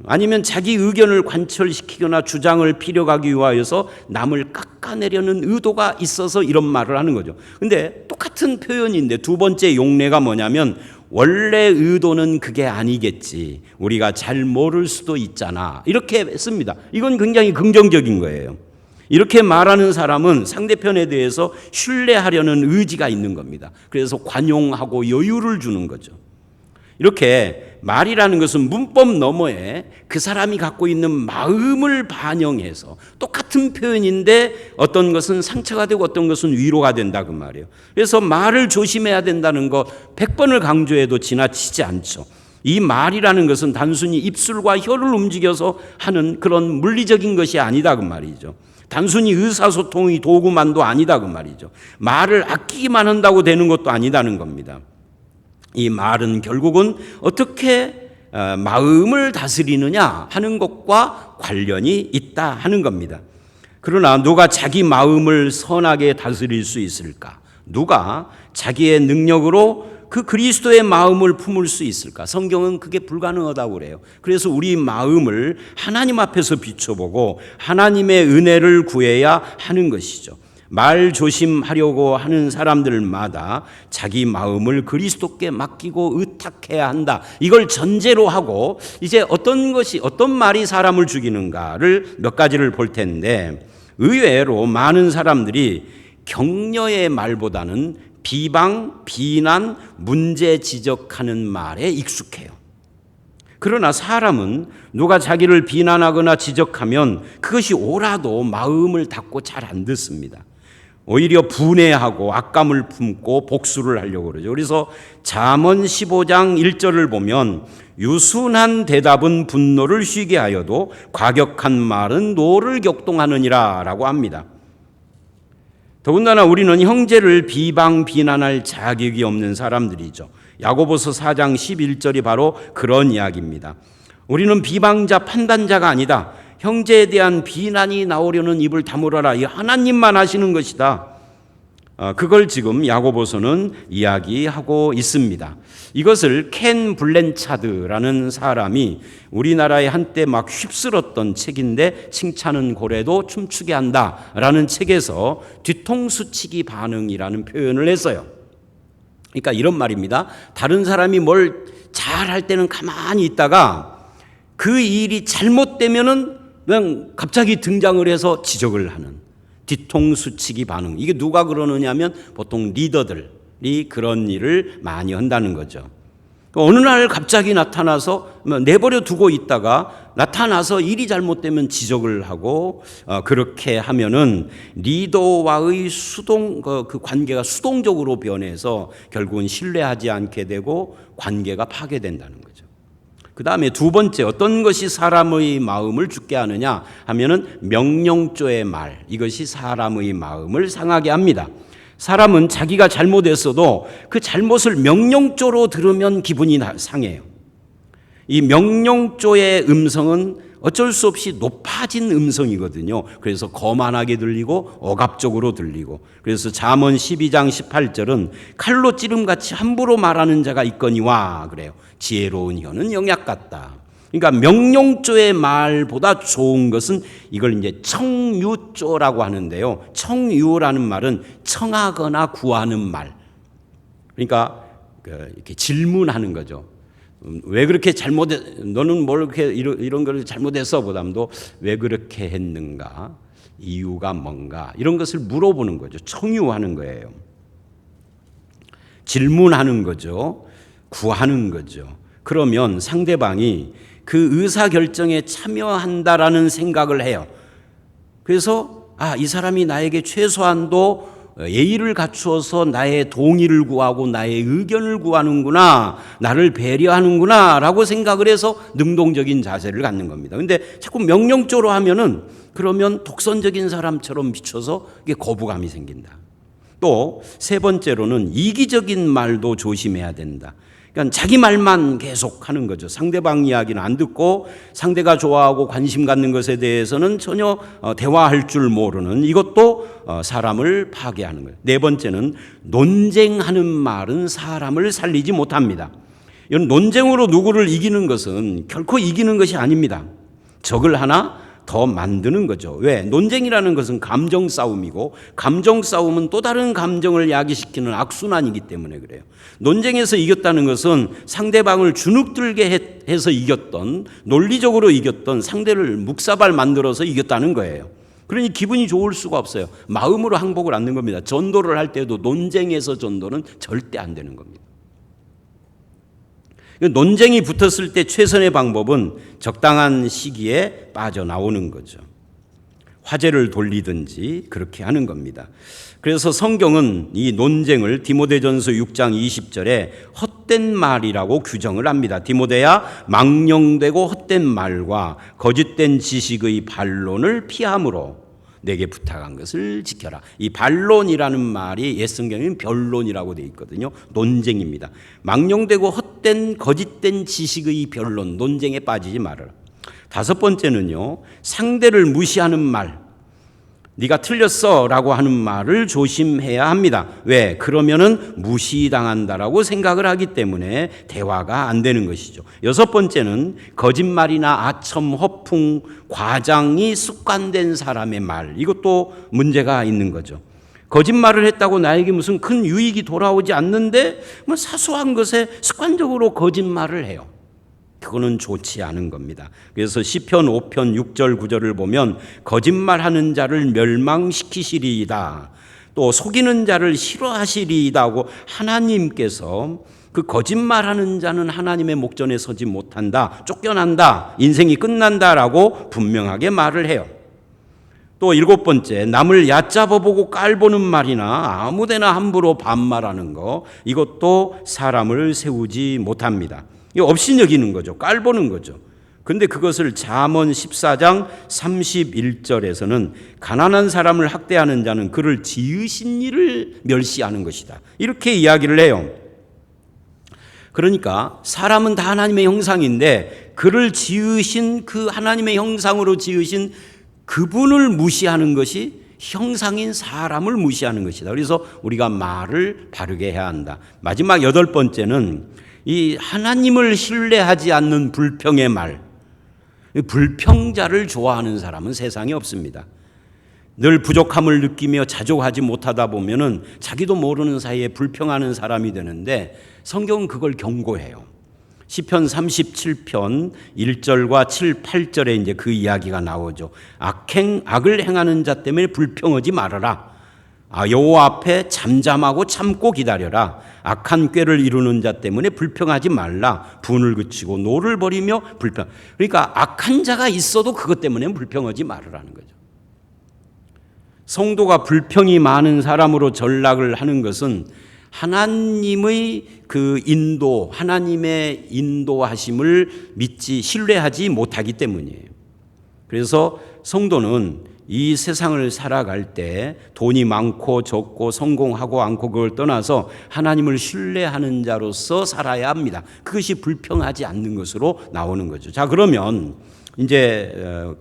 아니면 자기 의견을 관철시키거나 주장을 피력하기 위하여서 남을 깎아내려는 의도가 있어서 이런 말을 하는 거죠. 근데 똑같은 표현인데 두 번째 용례가 뭐냐면 원래 의도는 그게 아니겠지. 우리가 잘 모를 수도 있잖아. 이렇게 씁니다. 이건 굉장히 긍정적인 거예요. 이렇게 말하는 사람은 상대편에 대해서 신뢰하려는 의지가 있는 겁니다. 그래서 관용하고 여유를 주는 거죠. 이렇게 말이라는 것은 문법 너머에 그 사람이 갖고 있는 마음을 반영해서 똑같은 표현인데 어떤 것은 상처가 되고 어떤 것은 위로가 된다 그 말이에요. 그래서 말을 조심해야 된다는 거 100번을 강조해도 지나치지 않죠. 이 말이라는 것은 단순히 입술과 혀를 움직여서 하는 그런 물리적인 것이 아니다 그 말이죠. 단순히 의사소통의 도구만도 아니다 그 말이죠. 말을 아끼기만 한다고 되는 것도 아니다는 겁니다. 이 말은 결국은 어떻게 마음을 다스리느냐 하는 것과 관련이 있다 하는 겁니다. 그러나 누가 자기 마음을 선하게 다스릴 수 있을까? 누가 자기의 능력으로 그 그리스도의 마음을 품을 수 있을까? 성경은 그게 불가능하다고 그래요. 그래서 우리 마음을 하나님 앞에서 비춰보고 하나님의 은혜를 구해야 하는 것이죠. 말 조심하려고 하는 사람들마다 자기 마음을 그리스도께 맡기고 의탁해야 한다. 이걸 전제로 하고 이제 어떤 말이 사람을 죽이는가를 몇 가지를 볼 텐데 의외로 많은 사람들이 격려의 말보다는 비방, 비난, 문제 지적하는 말에 익숙해요. 그러나 사람은 누가 자기를 비난하거나 지적하면 그것이 옳아도 마음을 닫고 잘 안 듣습니다. 오히려 분해하고 악감을 품고 복수를 하려고 그러죠. 그래서 잠언 15장 1절을 보면 유순한 대답은 분노를 쉬게 하여도 과격한 말은 노를 격동하느니라 라고 합니다. 더군다나 우리는 형제를 비방 비난할 자격이 없는 사람들이죠. 야고보서 4장 11절이 바로 그런 이야기입니다. 우리는 비방자 판단자가 아니다. 형제에 대한 비난이 나오려는 입을 다물어라. 이 하나님만 하시는 것이다. 그걸 지금 야고보서는 이야기하고 있습니다. 이것을 켄 블렌차드라는 사람이 우리나라에 한때 막 휩쓸었던 책인데 칭찬은 고래도 춤추게 한다라는 책에서 뒤통수치기 반응이라는 표현을 했어요. 그러니까 이런 말입니다. 다른 사람이 뭘 잘할 때는 가만히 있다가 그 일이 잘못되면은 그냥 갑자기 등장을 해서 지적을 하는 뒤통수치기 반응. 이게 누가 그러느냐 하면 보통 리더들이 그런 일을 많이 한다는 거죠. 어느 날 갑자기 나타나서 내버려 두고 있다가 나타나서 일이 잘못되면 지적을 하고 그렇게 하면은 리더와의 그 관계가 수동적으로 변해서 결국은 신뢰하지 않게 되고 관계가 파괴된다는 거죠. 그 다음에 두 번째 어떤 것이 사람의 마음을 죽게 하느냐 하면은 명령조의 말, 이것이 사람의 마음을 상하게 합니다. 사람은 자기가 잘못했어도 그 잘못을 명령조로 들으면 기분이 상해요. 이 명령조의 음성은 어쩔 수 없이 높아진 음성이거든요. 그래서 거만하게 들리고 억압적으로 들리고, 그래서 잠언 12장 18절은 칼로 찌름같이 함부로 말하는 자가 있거니와 그래요. 지혜로운 혀는 영약 같다. 그러니까 명령조의 말보다 좋은 것은 이걸 이제 청유조라고 하는데요. 청유라는 말은 청하거나 구하는 말. 그러니까 이렇게 질문하는 거죠. 왜 그렇게 너는 뭘 그렇게 이런 걸 잘못했어 보담도 왜 그렇게 했는가, 이유가 뭔가, 이런 것을 물어보는 거죠. 청유하는 거예요. 질문하는 거죠. 구하는 거죠. 그러면 상대방이 그 의사결정에 참여한다라는 생각을 해요. 그래서 이 사람이 나에게 최소한도 예의를 갖추어서 나의 동의를 구하고 나의 의견을 구하는구나, 나를 배려하는구나 라고 생각을 해서 능동적인 자세를 갖는 겁니다. 근데 자꾸 명령조로 하면은 그러면 독선적인 사람처럼 비춰서 이게 거부감이 생긴다. 또 세 번째로는 이기적인 말도 조심해야 된다. 그러니까 자기 말만 계속 하는 거죠. 상대방 이야기는 안 듣고 상대가 좋아하고 관심 갖는 것에 대해서는 전혀 대화할 줄 모르는, 이것도 사람을 파괴하는 거예요. 네 번째는 논쟁하는 말은 사람을 살리지 못합니다. 이런 논쟁으로 누구를 이기는 것은 결코 이기는 것이 아닙니다. 적을 하나 더 만드는 거죠. 왜? 논쟁이라는 것은 감정 싸움이고, 감정 싸움은 또 다른 감정을 야기시키는 악순환이기 때문에 그래요. 논쟁에서 이겼다는 것은 상대방을 주눅들게 해서 이겼던, 논리적으로 이겼던, 상대를 묵사발 만들어서 이겼다는 거예요. 그러니 기분이 좋을 수가 없어요. 마음으로 항복을 않는 겁니다. 전도를 할 때도 논쟁에서 전도는 절대 안 되는 겁니다. 논쟁이 붙었을 때 최선의 방법은 적당한 시기에 빠져나오는 거죠. 화제를 돌리든지 그렇게 하는 겁니다. 그래서 성경은 이 논쟁을 디모데전서 6장 20절에 헛된 말이라고 규정을 합니다. 디모데야, 망령되고 헛된 말과 거짓된 지식의 반론을 피함으로 내게 부탁한 것을 지켜라. 이 반론이라는 말이 옛 성경에는 변론이라고 되어 있거든요. 논쟁입니다. 망령되고 헛된 거짓된 지식의 변론, 논쟁에 빠지지 말아라. 다섯 번째는요, 상대를 무시하는 말, 네가 틀렸어 라고 하는 말을 조심해야 합니다. 왜? 그러면은 무시당한다라고 생각을 하기 때문에 대화가 안 되는 것이죠. 여섯 번째는 거짓말이나 아첨, 허풍, 과장이 습관된 사람의 말, 이것도 문제가 있는 거죠. 거짓말을 했다고 나에게 무슨 큰 유익이 돌아오지 않는데 뭐 사소한 것에 습관적으로 거짓말을 해요. 그거는 좋지 않은 겁니다. 그래서 시편 5편 6절 9절을 보면 거짓말하는 자를 멸망시키시리이다, 또 속이는 자를 싫어하시리이다 하고 하나님께서 그 거짓말하는 자는 하나님의 목전에 서지 못한다, 쫓겨난다, 인생이 끝난다라고 분명하게 말을 해요. 또 일곱 번째, 남을 얕잡아보고 깔보는 말이나 아무데나 함부로 반말하는 거, 이것도 사람을 세우지 못합니다. 이거 업신여기는 거죠. 깔보는 거죠. 그런데 그것을 잠언 14장 31절에서는 가난한 사람을 학대하는 자는 그를 지으신 이를 멸시하는 것이다, 이렇게 이야기를 해요. 그러니까 사람은 다 하나님의 형상인데 그를 지으신, 그 하나님의 형상으로 지으신 그분을 무시하는 것이 형상인 사람을 무시하는 것이다. 그래서 우리가 말을 바르게 해야 한다. 마지막 여덟 번째는 이 하나님을 신뢰하지 않는 불평의 말, 불평자를 좋아하는 사람은 세상에 없습니다. 늘 부족함을 느끼며 자족하지 못하다 보면은 자기도 모르는 사이에 불평하는 사람이 되는데 성경은 그걸 경고해요. 시편 37편 1절과 7, 8절에 이제 그 이야기가 나오죠. 악을 행하는 자 때문에 불평하지 말아라. 여호와 앞에 잠잠하고 참고 기다려라. 악한 꾀를 이루는 자 때문에 불평하지 말라. 분을 그치고 노를 버리며 불평. 그러니까 악한 자가 있어도 그것 때문에 불평하지 말으라는 거죠. 성도가 불평이 많은 사람으로 전락을 하는 것은 하나님의 그 인도, 하나님의 인도하심을 믿지, 신뢰하지 못하기 때문이에요. 그래서 성도는 이 세상을 살아갈 때 돈이 많고 적고 성공하고 않고 그걸 떠나서 하나님을 신뢰하는 자로서 살아야 합니다. 그것이 불평하지 않는 것으로 나오는 거죠. 자, 그러면 이제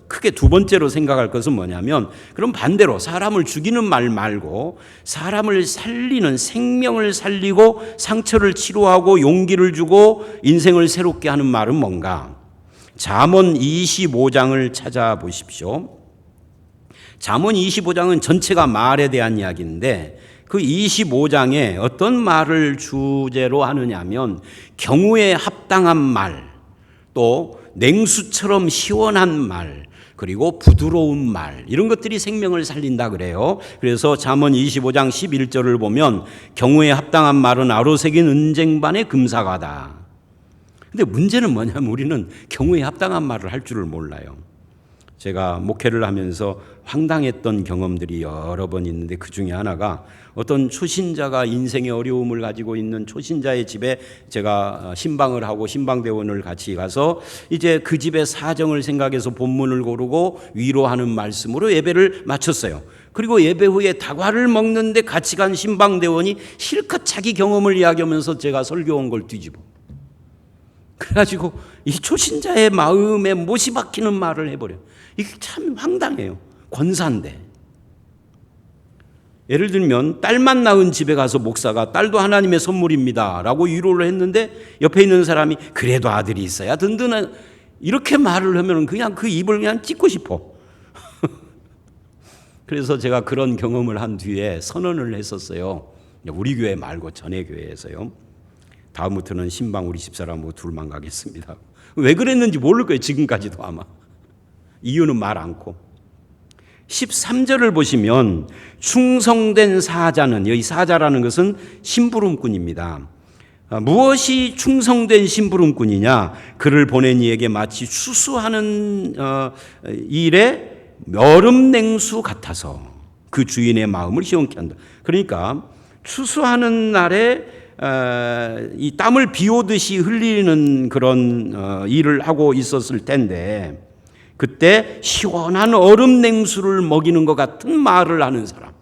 크게 두 번째로 생각할 것은 뭐냐면, 그럼 반대로 사람을 죽이는 말 말고 사람을 살리는, 생명을 살리고 상처를 치료하고 용기를 주고 인생을 새롭게 하는 말은 뭔가? 잠언 25장을 찾아보십시오. 잠언 25장은 전체가 말에 대한 이야기인데 그 25장에 어떤 말을 주제로 하느냐면 경우에 합당한 말, 또 냉수처럼 시원한 말, 그리고 부드러운 말, 이런 것들이 생명을 살린다 그래요. 그래서 잠언 25장 11절을 보면 경우에 합당한 말은 아로새긴 은쟁반의 금사과다. 근데 문제는 뭐냐면 우리는 경우에 합당한 말을 할 줄을 몰라요. 제가 목회를 하면서 황당했던 경험들이 여러 번 있는데 그 중에 하나가 어떤 초신자가 인생의 어려움을 가지고 있는 초신자의 집에 제가 신방을 하고 신방대원을 같이 가서 이제 그 집의 사정을 생각해서 본문을 고르고 위로하는 말씀으로 예배를 마쳤어요. 그리고 예배 후에 다과를 먹는데 같이 간 신방대원이 실컷 자기 경험을 이야기하면서 제가 설교한 걸 뒤집어. 그래가지고 이 초신자의 마음에 못이 박히는 말을 해버려요. 이게 참 황당해요. 권사인데. 예를 들면 딸만 낳은 집에 가서 목사가 딸도 하나님의 선물입니다 라고 위로를 했는데 옆에 있는 사람이 그래도 아들이 있어야 든든한 이렇게 말을 하면 그냥 그 입을 그냥 찢고 싶어. 그래서 제가 그런 경험을 한 뒤에 선언을 했었어요. 우리 교회 말고 전에 교회에서요. 다음부터는 신방 우리 집사람하고 둘만 가겠습니다. 왜 그랬는지 모를 거예요. 지금까지도 아마. 이유는 말 않고. 13절을 보시면 충성된 사자는, 여기 사자라는 것은 심부름꾼입니다. 무엇이 충성된 심부름꾼이냐? 그를 보낸 이에게 마치 추수하는 일에 여름 냉수 같아서 그 주인의 마음을 시원케 한다. 그러니까 추수하는 날에 이 땀을 비오듯이 흘리는 그런 일을 하고 있었을 텐데 그때 시원한 얼음 냉수를 먹이는 것 같은 말을 하는 사람,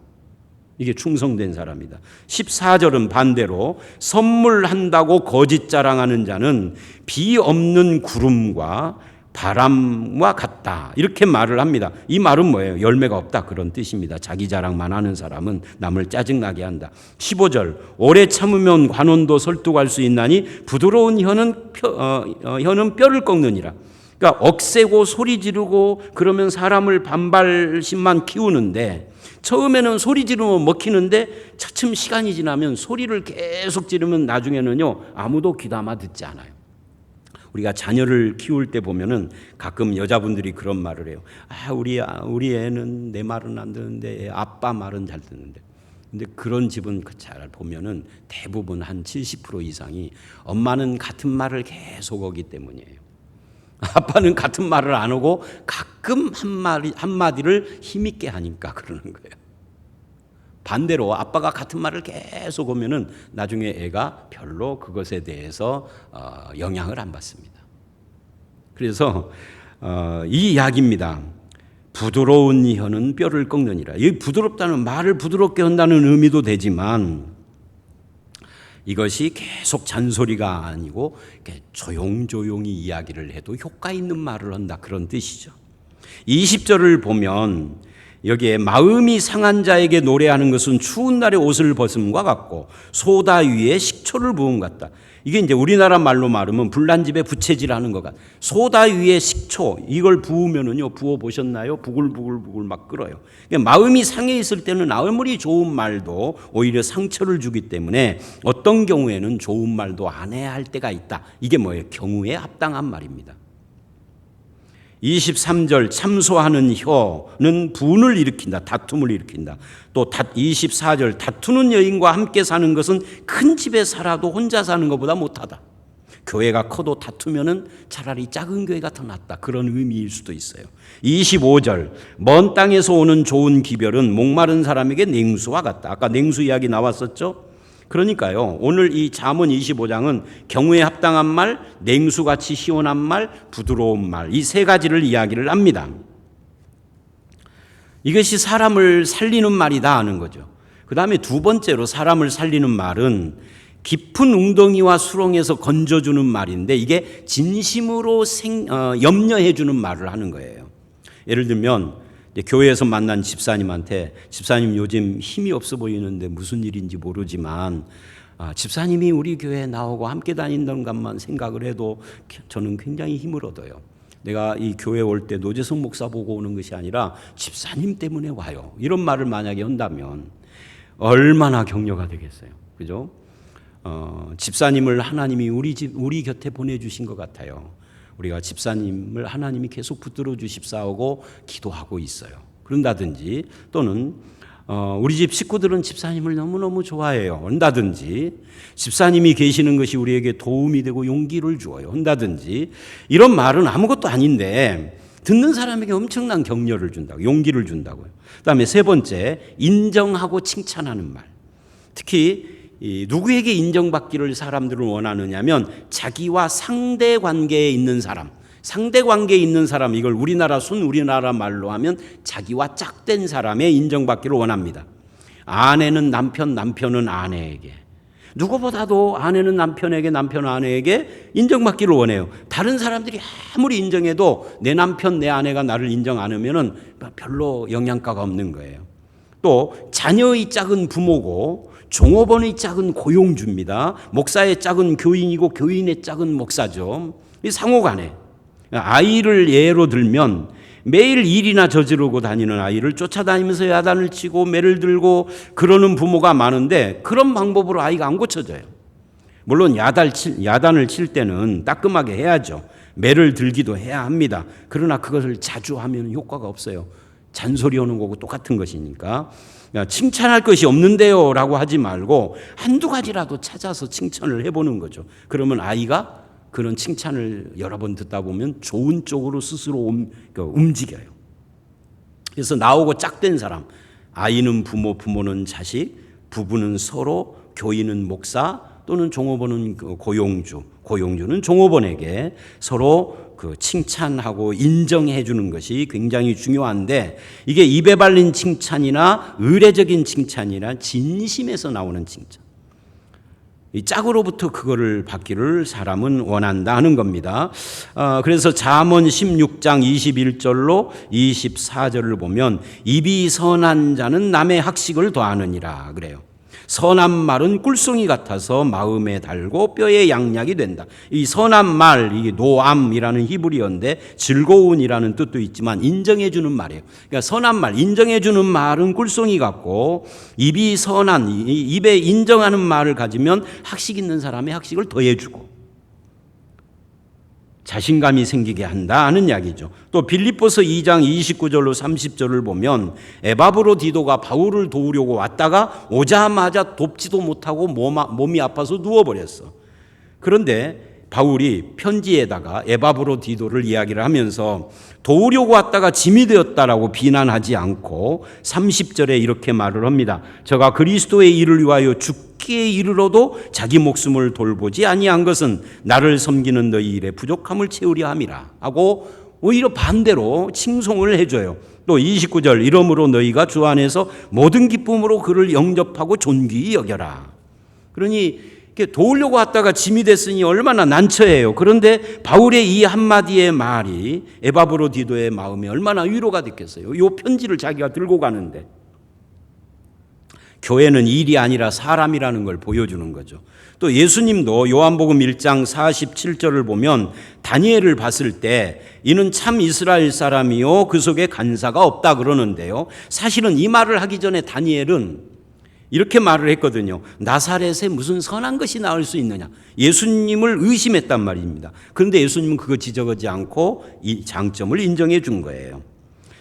이게 충성된 사람이다. 14절은 반대로 선물한다고 거짓 자랑하는 자는 비 없는 구름과 바람과 같다, 이렇게 말을 합니다. 이 말은 뭐예요? 열매가 없다, 그런 뜻입니다. 자기 자랑만 하는 사람은 남을 짜증나게 한다. 15절 오래 참으면 관원도 설득할 수 있나니 부드러운 혀는 뼈를 꺾느니라. 그러니까 억세고 소리 지르고 그러면 사람을 반발심만 키우는데 처음에는 소리 지르면 먹히는데 차츰 시간이 지나면 소리를 계속 지르면 나중에는요 아무도 귀담아 듣지 않아요. 우리가 자녀를 키울 때 보면은 가끔 여자분들이 그런 말을 해요. 우리 애는 내 말은 안 듣는데 아빠 말은 잘 듣는데. 근데 그런 집은 잘 보면은 대부분 한 70% 이상이 엄마는 같은 말을 계속 하기 때문이에요. 아빠는 같은 말을 안 하고 가끔 한마디를 힘있게 하니까 그러는 거예요. 반대로 아빠가 같은 말을 계속 하면은 나중에 애가 별로 그것에 대해서 영향을 안 받습니다. 그래서 이 이야기입니다. 부드러운 혀는 뼈를 꺾느니라. 이 부드럽다는 말을 부드럽게 한다는 의미도 되지만 이것이 계속 잔소리가 아니고 조용조용히 이야기를 해도 효과 있는 말을 한다, 그런 뜻이죠. 20절을 보면 여기에 마음이 상한 자에게 노래하는 것은 추운 날에 옷을 벗음과 같고 소다 위에 식초를 부은 것 같다. 이게 이제 우리나라 말로 말하면 불난집에 부채질하는 것 같다. 소다 위에 식초 이걸 부으면은요, 부어 보셨나요? 부글부글 막 끓어요. 그러니까 마음이 상해 있을 때는 아무리 좋은 말도 오히려 상처를 주기 때문에 어떤 경우에는 좋은 말도 안 해야 할 때가 있다. 이게 뭐예요? 경우에 합당한 말입니다. 23절 참소하는 혀는 분을 일으킨다, 다툼을 일으킨다. 또 24절 다투는 여인과 함께 사는 것은 큰 집에 살아도 혼자 사는 것보다 못하다. 교회가 커도 다투면은 차라리 작은 교회가 더 낫다, 그런 의미일 수도 있어요. 25절 먼 땅에서 오는 좋은 기별은 목마른 사람에게 냉수와 같다. 아까 냉수 이야기 나왔었죠? 그러니까요, 오늘 이 잠언 25장은 경우에 합당한 말, 냉수같이 시원한 말, 부드러운 말, 이 세 가지를 이야기를 합니다. 이것이 사람을 살리는 말이다 하는 거죠. 그 다음에 두 번째로 사람을 살리는 말은 깊은 웅덩이와 수렁에서 건져주는 말인데 이게 진심으로 염려해 주는 말을 하는 거예요. 예를 들면 교회에서 만난 집사님한테 집사님 요즘 힘이 없어 보이는데 무슨 일인지 모르지만 집사님이 우리 교회에 나오고 함께 다닌다는 것만 생각을 해도 저는 굉장히 힘을 얻어요. 내가 이 교회 올 때 노재성 목사 보고 오는 것이 아니라 집사님 때문에 와요. 이런 말을 만약에 한다면 얼마나 격려가 되겠어요. 그죠? 집사님을 하나님이 우리 곁에 보내주신 것 같아요. 우리가 집사님을 하나님이 계속 붙들어 주십사하고 기도하고 있어요. 그런다든지 또는 우리 집 식구들은 집사님을 너무너무 좋아해요. 한다든지 집사님이 계시는 것이 우리에게 도움이 되고 용기를 주어요. 한다든지 이런 말은 아무것도 아닌데 듣는 사람에게 엄청난 격려를 준다고, 용기를 준다고요. 그다음에 세 번째, 인정하고 칭찬하는 말. 특히 누구에게 인정받기를 사람들은 원하느냐면 자기와 상대 관계에 있는 사람, 이걸 우리나라 말로 하면 자기와 짝된 사람의 인정받기를 원합니다. 아내는 남편, 남편은 아내에게, 누구보다도 아내는 남편에게, 남편은 아내에게 인정받기를 원해요. 다른 사람들이 아무리 인정해도 내 남편, 내 아내가 나를 인정 안 하면은 별로 영양가가 없는 거예요. 또 자녀의 짝은 부모고 종업원의 짝은 고용주입니다. 목사의 짝은 교인이고 교인의 짝은 목사죠. 이 상호간에. 아이를 예로 들면 매일 일이나 저지르고 다니는 아이를 쫓아다니면서 야단을 치고 매를 들고 그러는 부모가 많은데 그런 방법으로 아이가 안 고쳐져요. 물론 야단을 칠 때는 따끔하게 해야죠. 매를 들기도 해야 합니다. 그러나 그것을 자주 하면 효과가 없어요. 잔소리 하는 거고 똑같은 것이니까. 칭찬할 것이 없는데요 라고 하지 말고 한두 가지라도 찾아서 칭찬을 해보는 거죠. 그러면 아이가 그런 칭찬을 여러 번 듣다 보면 좋은 쪽으로 스스로 움직여요. 그래서 나오고 짝된 사람, 아이는 부모, 부모는 자식, 부부는 서로, 교인은 목사 또는 종업원은 고용주는 종업원에게 서로 칭찬하고 인정해 주는 것이 굉장히 중요한데, 이게 입에 발린 칭찬이나 의례적인 칭찬이나 진심에서 나오는 칭찬, 이 짝으로부터 그거를 받기를 사람은 원한다 하는 겁니다. 그래서 잠언 16장 21절로 24절을 보면 입이 선한 자는 남의 학식을 더하느니라 그래요. 선한 말은 꿀송이 같아서 마음에 달고 뼈에 양약이 된다. 이 선한 말, 이게 노암이라는 히브리어인데 즐거운이라는 뜻도 있지만 인정해 주는 말이에요. 그러니까 선한 말, 인정해 주는 말은 꿀송이 같고, 입이 선한, 입에 인정하는 말을 가지면 학식 있는 사람의 학식을 더해 주고 자신감이 생기게 한다 하는 이야기죠. 또 빌립보서 2장 29절로 30절을 보면 에바브로디도가 바울을 도우려고 왔다가 오자마자 돕지도 못하고 몸이 아파서 누워버렸어. 그런데 바울이 편지에다가 에바브로디도를 이야기를 하면서 도우려고 왔다가 짐이 되었다라고 비난하지 않고 30절에 이렇게 말을 합니다. 저가 그리스도의 일을 위하여 죽기에 이르러도 자기 목숨을 돌보지 아니한 것은 나를 섬기는 너희 일에 부족함을 채우려 함이라 하고 오히려 반대로 칭송을 해줘요. 또 29절, 이러므로 너희가 주 안에서 모든 기쁨으로 그를 영접하고 존귀히 여겨라. 그러니 도우려고 왔다가 짐이 됐으니 얼마나 난처해요. 그런데 바울의 이 한마디의 말이 에바브로디도의 마음에 얼마나 위로가 됐겠어요. 이 편지를 자기가 들고 가는데, 교회는 일이 아니라 사람이라는 걸 보여주는 거죠. 또 예수님도 요한복음 1장 47절을 보면 다니엘을 봤을 때 이는 참 이스라엘 사람이요 그 속에 간사가 없다 그러는데요. 사실은 이 말을 하기 전에 다니엘은 이렇게 말을 했거든요. 나사렛에 무슨 선한 것이 나올 수 있느냐. 예수님을 의심했단 말입니다. 그런데 예수님은 그거 지적하지 않고 이 장점을 인정해 준 거예요.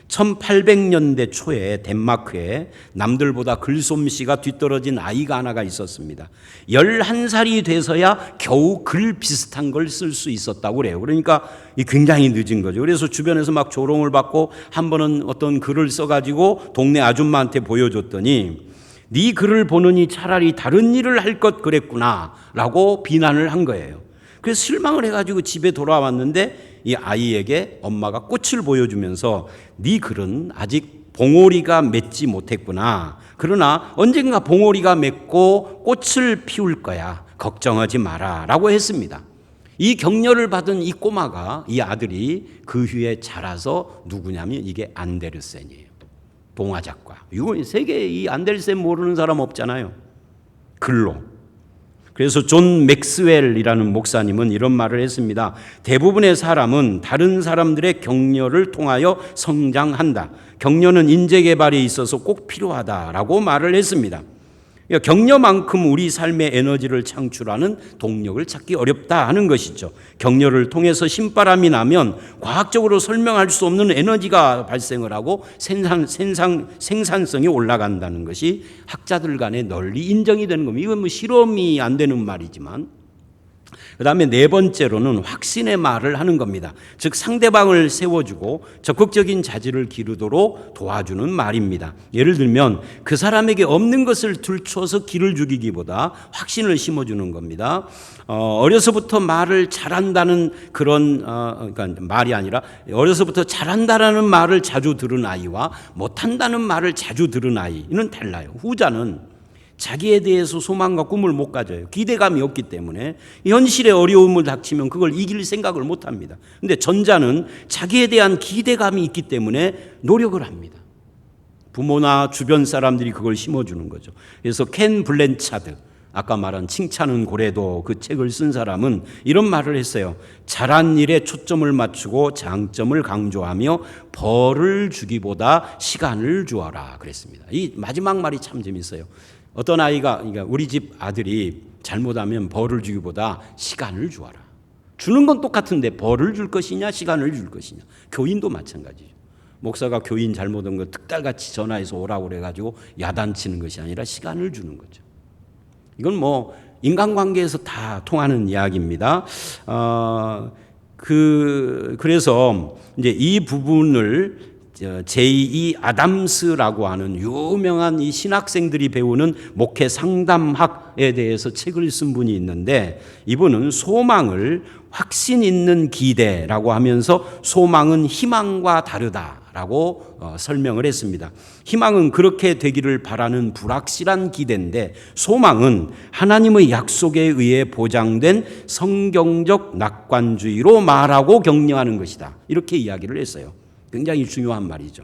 1800년대 초에 덴마크에 남들보다 글솜씨가 뒤떨어진 아이가 하나가 있었습니다. 11살이 돼서야 겨우 글 비슷한 걸 쓸 수 있었다고 그래요. 그러니까 굉장히 늦은 거죠. 그래서 주변에서 막 조롱을 받고 한 번은 어떤 글을 써가지고 동네 아줌마한테 보여줬더니 네 글을 보느니 차라리 다른 일을 할 것 그랬구나 라고 비난을 한 거예요. 그래서 실망을 해가지고 집에 돌아왔는데 이 아이에게 엄마가 꽃을 보여주면서 네 글은 아직 봉오리가 맺지 못했구나. 그러나 언젠가 봉오리가 맺고 꽃을 피울 거야. 걱정하지 마라 라고 했습니다. 이 격려를 받은 이 꼬마가, 이 아들이 그 후에 자라서 누구냐면 이게 안데르센이에요. 봉화작가. 이거 세계에 이 안데르센 모르는 사람 없잖아요. 글로. 그래서 존 맥스웰이라는 목사님은 이런 말을 했습니다. 대부분의 사람은 다른 사람들의 격려를 통하여 성장한다. 격려는 인재 개발에 있어서 꼭 필요하다라고 말을 했습니다. 격려만큼 우리 삶의 에너지를 창출하는 동력을 찾기 어렵다 하는 것이죠. 격려를 통해서 신바람이 나면 과학적으로 설명할 수 없는 에너지가 발생을 하고 생산성이 올라간다는 것이 학자들 간에 널리 인정이 되는 겁니다. 이건 뭐 실험이 안 되는 말이지만, 그 다음에 네 번째로는 확신의 말을 하는 겁니다. 즉 상대방을 세워주고 적극적인 자질을 기르도록 도와주는 말입니다. 예를 들면 그 사람에게 없는 것을 들춰서 기를 죽이기보다 확신을 심어주는 겁니다. 어려서부터 말을 잘한다는 그런 그러니까 말이 아니라 어려서부터 잘한다라는 말을 자주 들은 아이와 못한다는 말을 자주 들은 아이는 달라요. 후자는 자기에 대해서 소망과 꿈을 못 가져요. 기대감이 없기 때문에 현실의 어려움을 닥치면 그걸 이길 생각을 못 합니다. 근데 전자는 자기에 대한 기대감이 있기 때문에 노력을 합니다. 부모나 주변 사람들이 그걸 심어주는 거죠. 그래서 켄 블랜차드, 아까 말한 칭찬은 고래도 그 책을 쓴 사람은 이런 말을 했어요. 잘한 일에 초점을 맞추고 장점을 강조하며 벌을 주기보다 시간을 주어라 그랬습니다. 이 마지막 말이 참 재밌어요. 어떤 아이가, 그러니까 우리 집 아들이 잘못하면 벌을 주기보다 시간을 주어라. 주는 건 똑같은데 벌을 줄 것이냐 시간을 줄 것이냐. 교인도 마찬가지죠. 목사가 교인 잘못한 거 특달같이 전화해서 오라고 그래가지고 야단치는 것이 아니라 시간을 주는 거죠. 이건 뭐 인간관계에서 다 통하는 이야기입니다. 그래서 이제 이 부분을 제2 아담스라고 하는 유명한 이 신학생들이 배우는 목회 상담학에 대해서 책을 쓴 분이 있는데, 이분은 소망을 확신 있는 기대라고 하면서 소망은 희망과 다르다라고 설명을 했습니다. 희망은 그렇게 되기를 바라는 불확실한 기대인데, 소망은 하나님의 약속에 의해 보장된 성경적 낙관주의로 말하고 격려하는 것이다. 이렇게 이야기를 했어요. 굉장히 중요한 말이죠.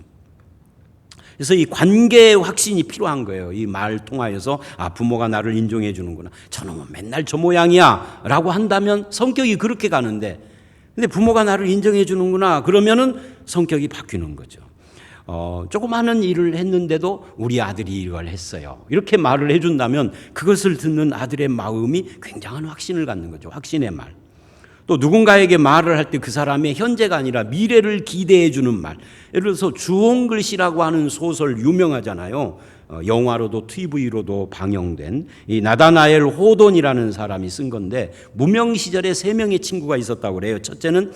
그래서 이 관계의 확신이 필요한 거예요. 이 말 통하여서 부모가 나를 인정해 주는구나. 저놈은 맨날 저 모양이야 라고 한다면 성격이 그렇게 가는데, 근데 부모가 나를 인정해 주는구나 그러면은 성격이 바뀌는 거죠. 조그마한 일을 했는데도 우리 아들이 이걸 했어요. 이렇게 말을 해준다면 그것을 듣는 아들의 마음이 굉장한 확신을 갖는 거죠. 확신의 말. 또 누군가에게 말을 할 때 그 사람의 현재가 아니라 미래를 기대해 주는 말. 예를 들어서 주홍글씨라고 하는 소설 유명하잖아요. 영화로도 TV로도 방영된 이 나다나엘 호돈이라는 사람이 쓴 건데, 무명 시절에 3명의 친구가 있었다고 그래요. 첫째는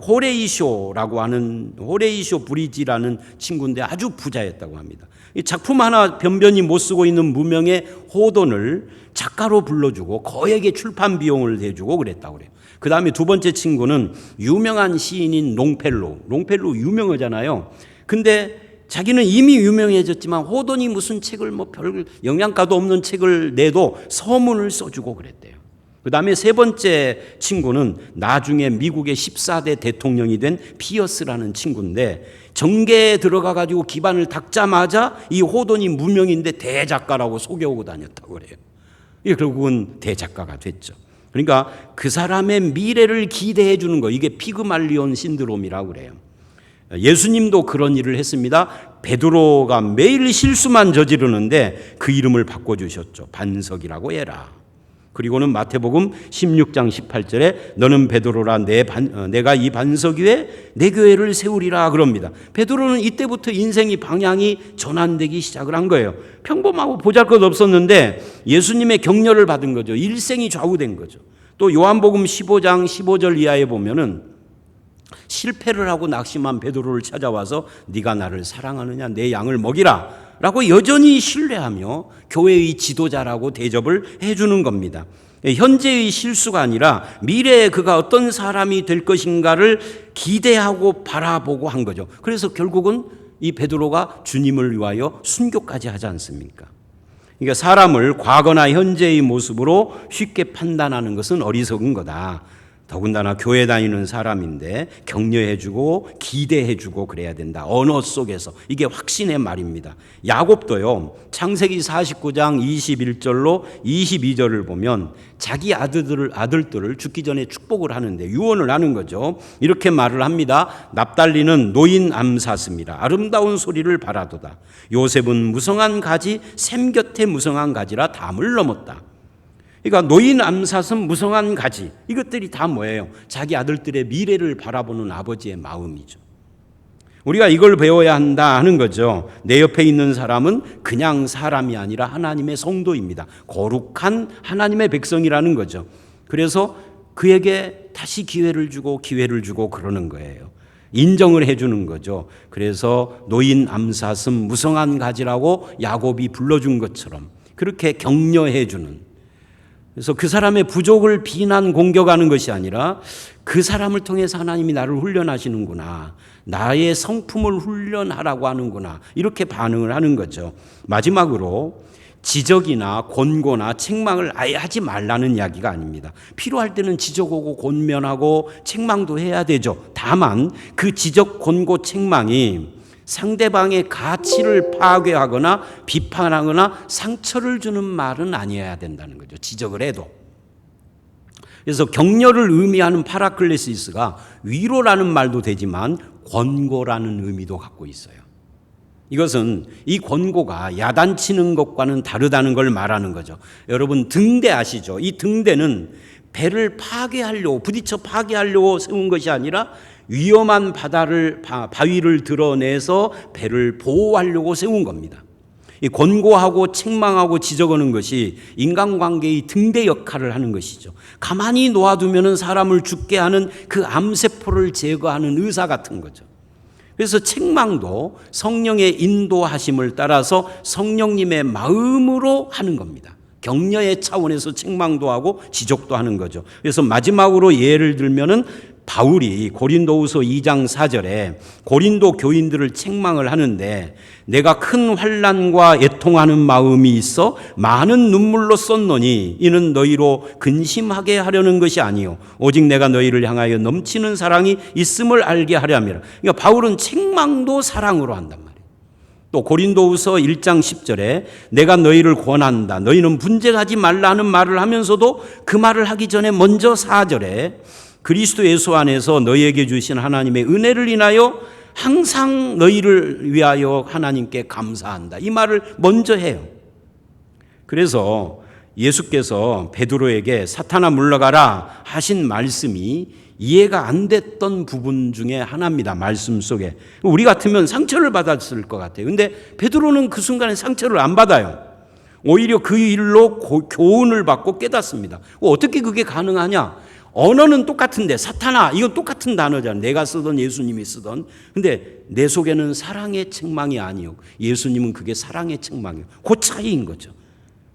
호레이쇼라고 하는 호레이쇼 브리지라는 친구인데 아주 부자였다고 합니다. 이 작품 하나 변변히 못 쓰고 있는 무명의 호돈을 작가로 불러주고 거액의 출판 비용을 대주고 그랬다고 그래요. 그 다음에 두 번째 친구는 유명한 시인인 롱펠로 유명하잖아요. 근데 자기는 이미 유명해졌지만 호돈이 무슨 책을 뭐 별 영양가도 없는 책을 내도 서문을 써주고 그랬대요. 그 다음에 세 번째 친구는 나중에 미국의 14대 대통령이 된 피어스라는 친구인데, 정계에 들어가가지고 기반을 닦자마자 이 호돈이 무명인데 대작가라고 소개하고 다녔다고 그래요. 이게 결국은 대작가가 됐죠. 그러니까 그 사람의 미래를 기대해 주는 거, 이게 피그말리온 신드롬이라고 그래요. 예수님도 그런 일을 했습니다. 베드로가 매일 실수만 저지르는데 그 이름을 바꿔주셨죠. 반석이라고 해라. 그리고는 마태복음 16장 18절에 너는 베드로라 내가 이 반석 위에 내 교회를 세우리라 그럽니다. 베드로는 이때부터 인생이 방향이 전환되기 시작을 한 거예요. 평범하고 보잘것 없었는데 예수님의 격려를 받은 거죠. 일생이 좌우된 거죠. 또 요한복음 15장 15절 이하에 보면은 실패를 하고 낙심한 베드로를 찾아와서 네가 나를 사랑하느냐, 내 양을 먹이라 라고 여전히 신뢰하며 교회의 지도자라고 대접을 해주는 겁니다. 현재의 실수가 아니라 미래에 그가 어떤 사람이 될 것인가를 기대하고 바라보고 한 거죠. 그래서 결국은 이 베드로가 주님을 위하여 순교까지 하지 않습니까? 그러니까 사람을 과거나 현재의 모습으로 쉽게 판단하는 것은 어리석은 거다. 더군다나 교회 다니는 사람인데 격려해주고 기대해주고 그래야 된다. 언어 속에서. 이게 확신의 말입니다. 야곱도요, 창세기 49장 21절로 22절을 보면 자기 아들들을 죽기 전에 축복을 하는데 유언을 하는 거죠. 이렇게 말을 합니다. 납달리는 노인 암사슴이라 아름다운 소리를 바라도다. 요셉은 무성한 가지 샘 곁에 무성한 가지라 담을 넘었다. 그러니까 노인 암사슴, 무성한 가지, 이것들이 다 뭐예요? 자기 아들들의 미래를 바라보는 아버지의 마음이죠. 우리가 이걸 배워야 한다 하는 거죠. 내 옆에 있는 사람은 그냥 사람이 아니라 하나님의 성도입니다. 거룩한 하나님의 백성이라는 거죠. 그래서 그에게 다시 기회를 주고 그러는 거예요. 인정을 해주는 거죠. 그래서 노인 암사슴 무성한 가지라고 야곱이 불러준 것처럼 그렇게 격려해주는, 그래서 그 사람의 부족을 비난 공격하는 것이 아니라 그 사람을 통해서 하나님이 나를 훈련하시는구나, 나의 성품을 훈련하라고 하는구나, 이렇게 반응을 하는 거죠. 마지막으로 지적이나 권고나 책망을 아예 하지 말라는 이야기가 아닙니다. 필요할 때는 지적하고 권면하고 책망도 해야 되죠. 다만 그 지적, 권고, 책망이 상대방의 가치를 파괴하거나 비판하거나 상처를 주는 말은 아니어야 된다는 거죠. 지적을 해도. 그래서 격려를 의미하는 파라클레시스가 위로라는 말도 되지만 권고라는 의미도 갖고 있어요. 이것은 이 권고가 야단치는 것과는 다르다는 걸 말하는 거죠. 여러분 등대 아시죠? 이 등대는 배를 파괴하려고, 부딪혀 파괴하려고 세운 것이 아니라 위험한 바위를 드러내서 배를 보호하려고 세운 겁니다. 이 권고하고 책망하고 지적하는 것이 인간관계의 등대 역할을 하는 것이죠. 가만히 놓아두면 사람을 죽게 하는 그 암세포를 제거하는 의사 같은 거죠. 그래서 책망도 성령의 인도하심을 따라서 성령님의 마음으로 하는 겁니다. 격려의 차원에서 책망도 하고 지적도 하는 거죠. 그래서 마지막으로 예를 들면은 바울이 고린도후서 2장 4절에 고린도 교인들을 책망을 하는데, 내가 큰 환난과 애통하는 마음이 있어 많은 눈물로 썼노니 이는 너희로 근심하게 하려는 것이 아니요 오직 내가 너희를 향하여 넘치는 사랑이 있음을 알게 하려함이라. 그러니까 바울은 책망도 사랑으로 한단 말이에요. 또 고린도후서 1장 10절에 내가 너희를 권한다, 너희는 분쟁하지 말라는 말을 하면서도 그 말을 하기 전에 먼저 4절에 그리스도 예수 안에서 너희에게 주신 하나님의 은혜를 인하여 항상 너희를 위하여 하나님께 감사한다, 이 말을 먼저 해요. 그래서 예수께서 베드로에게 사탄아 물러가라 하신 말씀이 이해가 안 됐던 부분 중에 하나입니다. 말씀 속에. 우리 같으면 상처를 받았을 것 같아요. 근데 베드로는 그 순간에 상처를 안 받아요. 오히려 그 일로 교훈을 받고 깨닫습니다. 어떻게 그게 가능하냐? 언어는 똑같은데, 사탄아, 이건 똑같은 단어잖아요. 내가 쓰던 예수님이 쓰던. 근데 내 속에는 사랑의 책망이 아니요, 예수님은 그게 사랑의 책망이에요. 그 차이인 거죠.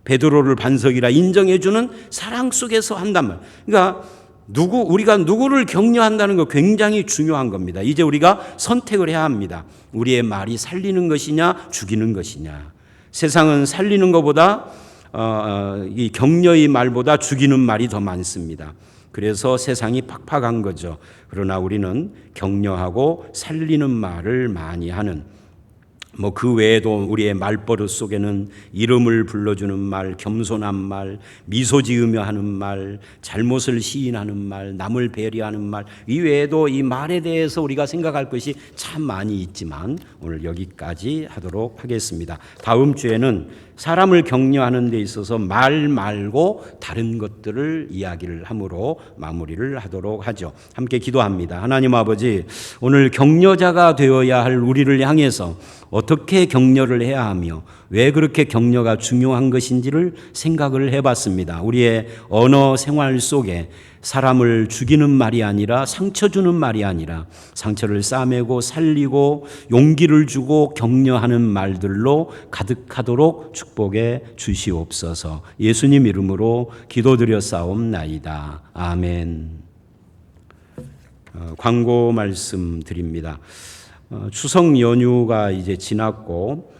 베드로를 반석이라 인정해주는 사랑 속에서 한단 말이에요. 그러니까 우리가 누구를 격려한다는 거 굉장히 중요한 겁니다. 이제 우리가 선택을 해야 합니다. 우리의 말이 살리는 것이냐 죽이는 것이냐. 세상은 살리는 것보다 이 격려의 말보다 죽이는 말이 더 많습니다. 그래서 세상이 팍팍한 거죠. 그러나 우리는 격려하고 살리는 말을 많이 하는, 그 외에도 우리의 말버릇 속에는 이름을 불러주는 말, 겸손한 말, 미소 지으며 하는 말, 잘못을 시인하는 말, 남을 배려하는 말, 이 외에도 이 말에 대해서 우리가 생각할 것이 참 많이 있지만 오늘 여기까지 하도록 하겠습니다. 다음 주에는 사람을 격려하는 데 있어서 말 말고 다른 것들을 이야기를 함으로 마무리를 하도록 하죠. 함께 기도합니다. 하나님 아버지, 오늘 격려자가 되어야 할 우리를 향해서 어떻게 격려를 해야 하며 왜 그렇게 격려가 중요한 것인지를 생각을 해봤습니다. 우리의 언어 생활 속에 사람을 죽이는 말이 아니라, 상처 주는 말이 아니라 상처를 싸매고 살리고 용기를 주고 격려하는 말들로 가득하도록 축복해 주시옵소서. 예수님 이름으로 기도드렸사옵나이다. 아멘. 광고 말씀 드립니다. 추석 연휴가 이제 지났고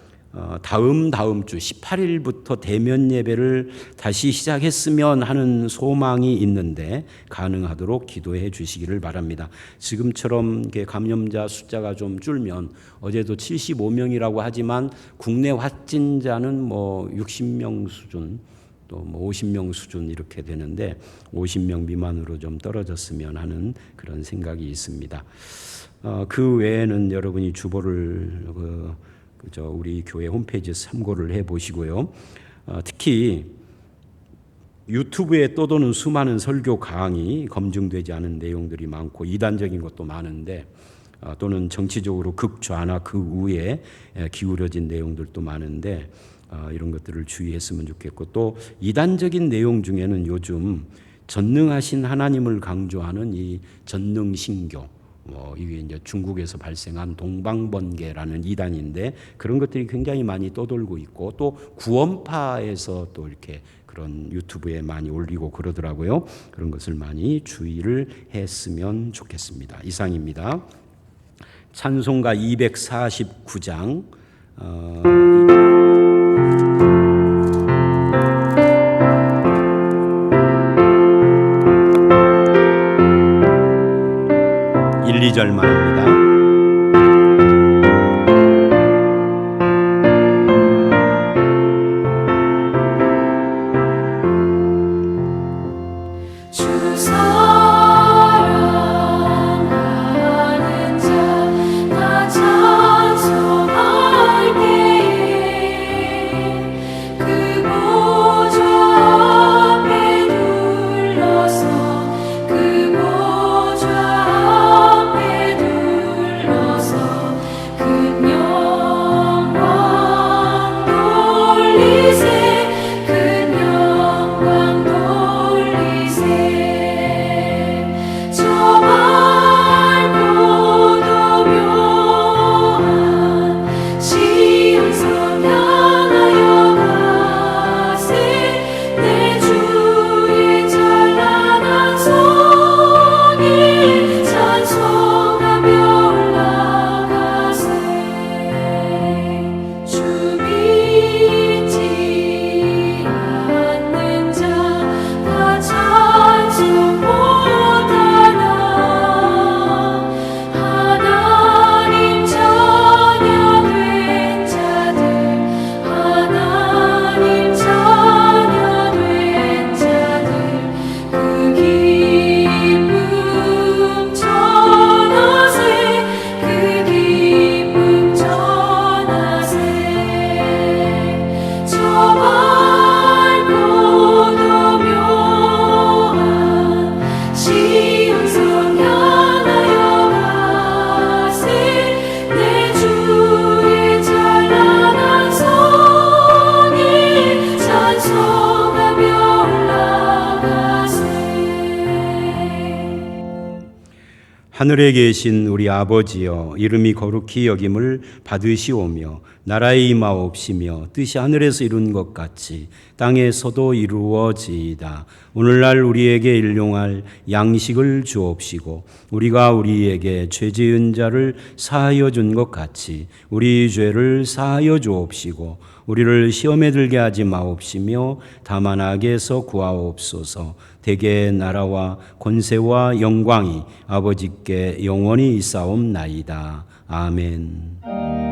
다음 주 18일부터 대면 예배를 다시 시작했으면 하는 소망이 있는데 가능하도록 기도해 주시기를 바랍니다. 지금처럼 감염자 숫자가 좀 줄면, 어제도 75명이라고 하지만 국내 확진자는 60명 수준, 또 50명 수준 이렇게 되는데 50명 미만으로 좀 떨어졌으면 하는 그런 생각이 있습니다. 그 외에는 여러분이 주보를 우리 교회 홈페이지에 참고를 해보시고요. 특히 유튜브에 떠도는 수많은 설교 강의, 검증되지 않은 내용들이 많고 이단적인 것도 많은데, 또는 정치적으로 극좌나 극우에 기울어진 내용들도 많은데 이런 것들을 주의했으면 좋겠고, 또 이단적인 내용 중에는 요즘 전능하신 하나님을 강조하는 이 전능신교, 이게 이제 중국에서 발생한 동방번개라는 이단인데 그런 것들이 굉장히 많이 떠돌고 있고 또 구원파에서 또 이렇게 그런 유튜브에 많이 올리고 그러더라고요. 그런 것을 많이 주의를 했으면 좋겠습니다. 이상입니다. 찬송가 249장 1, 2절만 합니다. 하늘에 계신 우리 아버지여, 이름이 거룩히 여김을 받으시오며 나라의 임하옵시며 뜻이 하늘에서 이룬 것 같이 땅에서도 이루어지이다. 오늘날 우리에게 일용할 양식을 주옵시고 우리가 우리에게 죄 지은 자를 사하여 준 것 같이 우리 죄를 사하여 주옵시고 우리를 시험에 들게 하지 마옵시며 다만 악에서 구하옵소서. 대개의 나라와 권세와 영광이 아버지께 영원히 있사옵나이다. 아멘.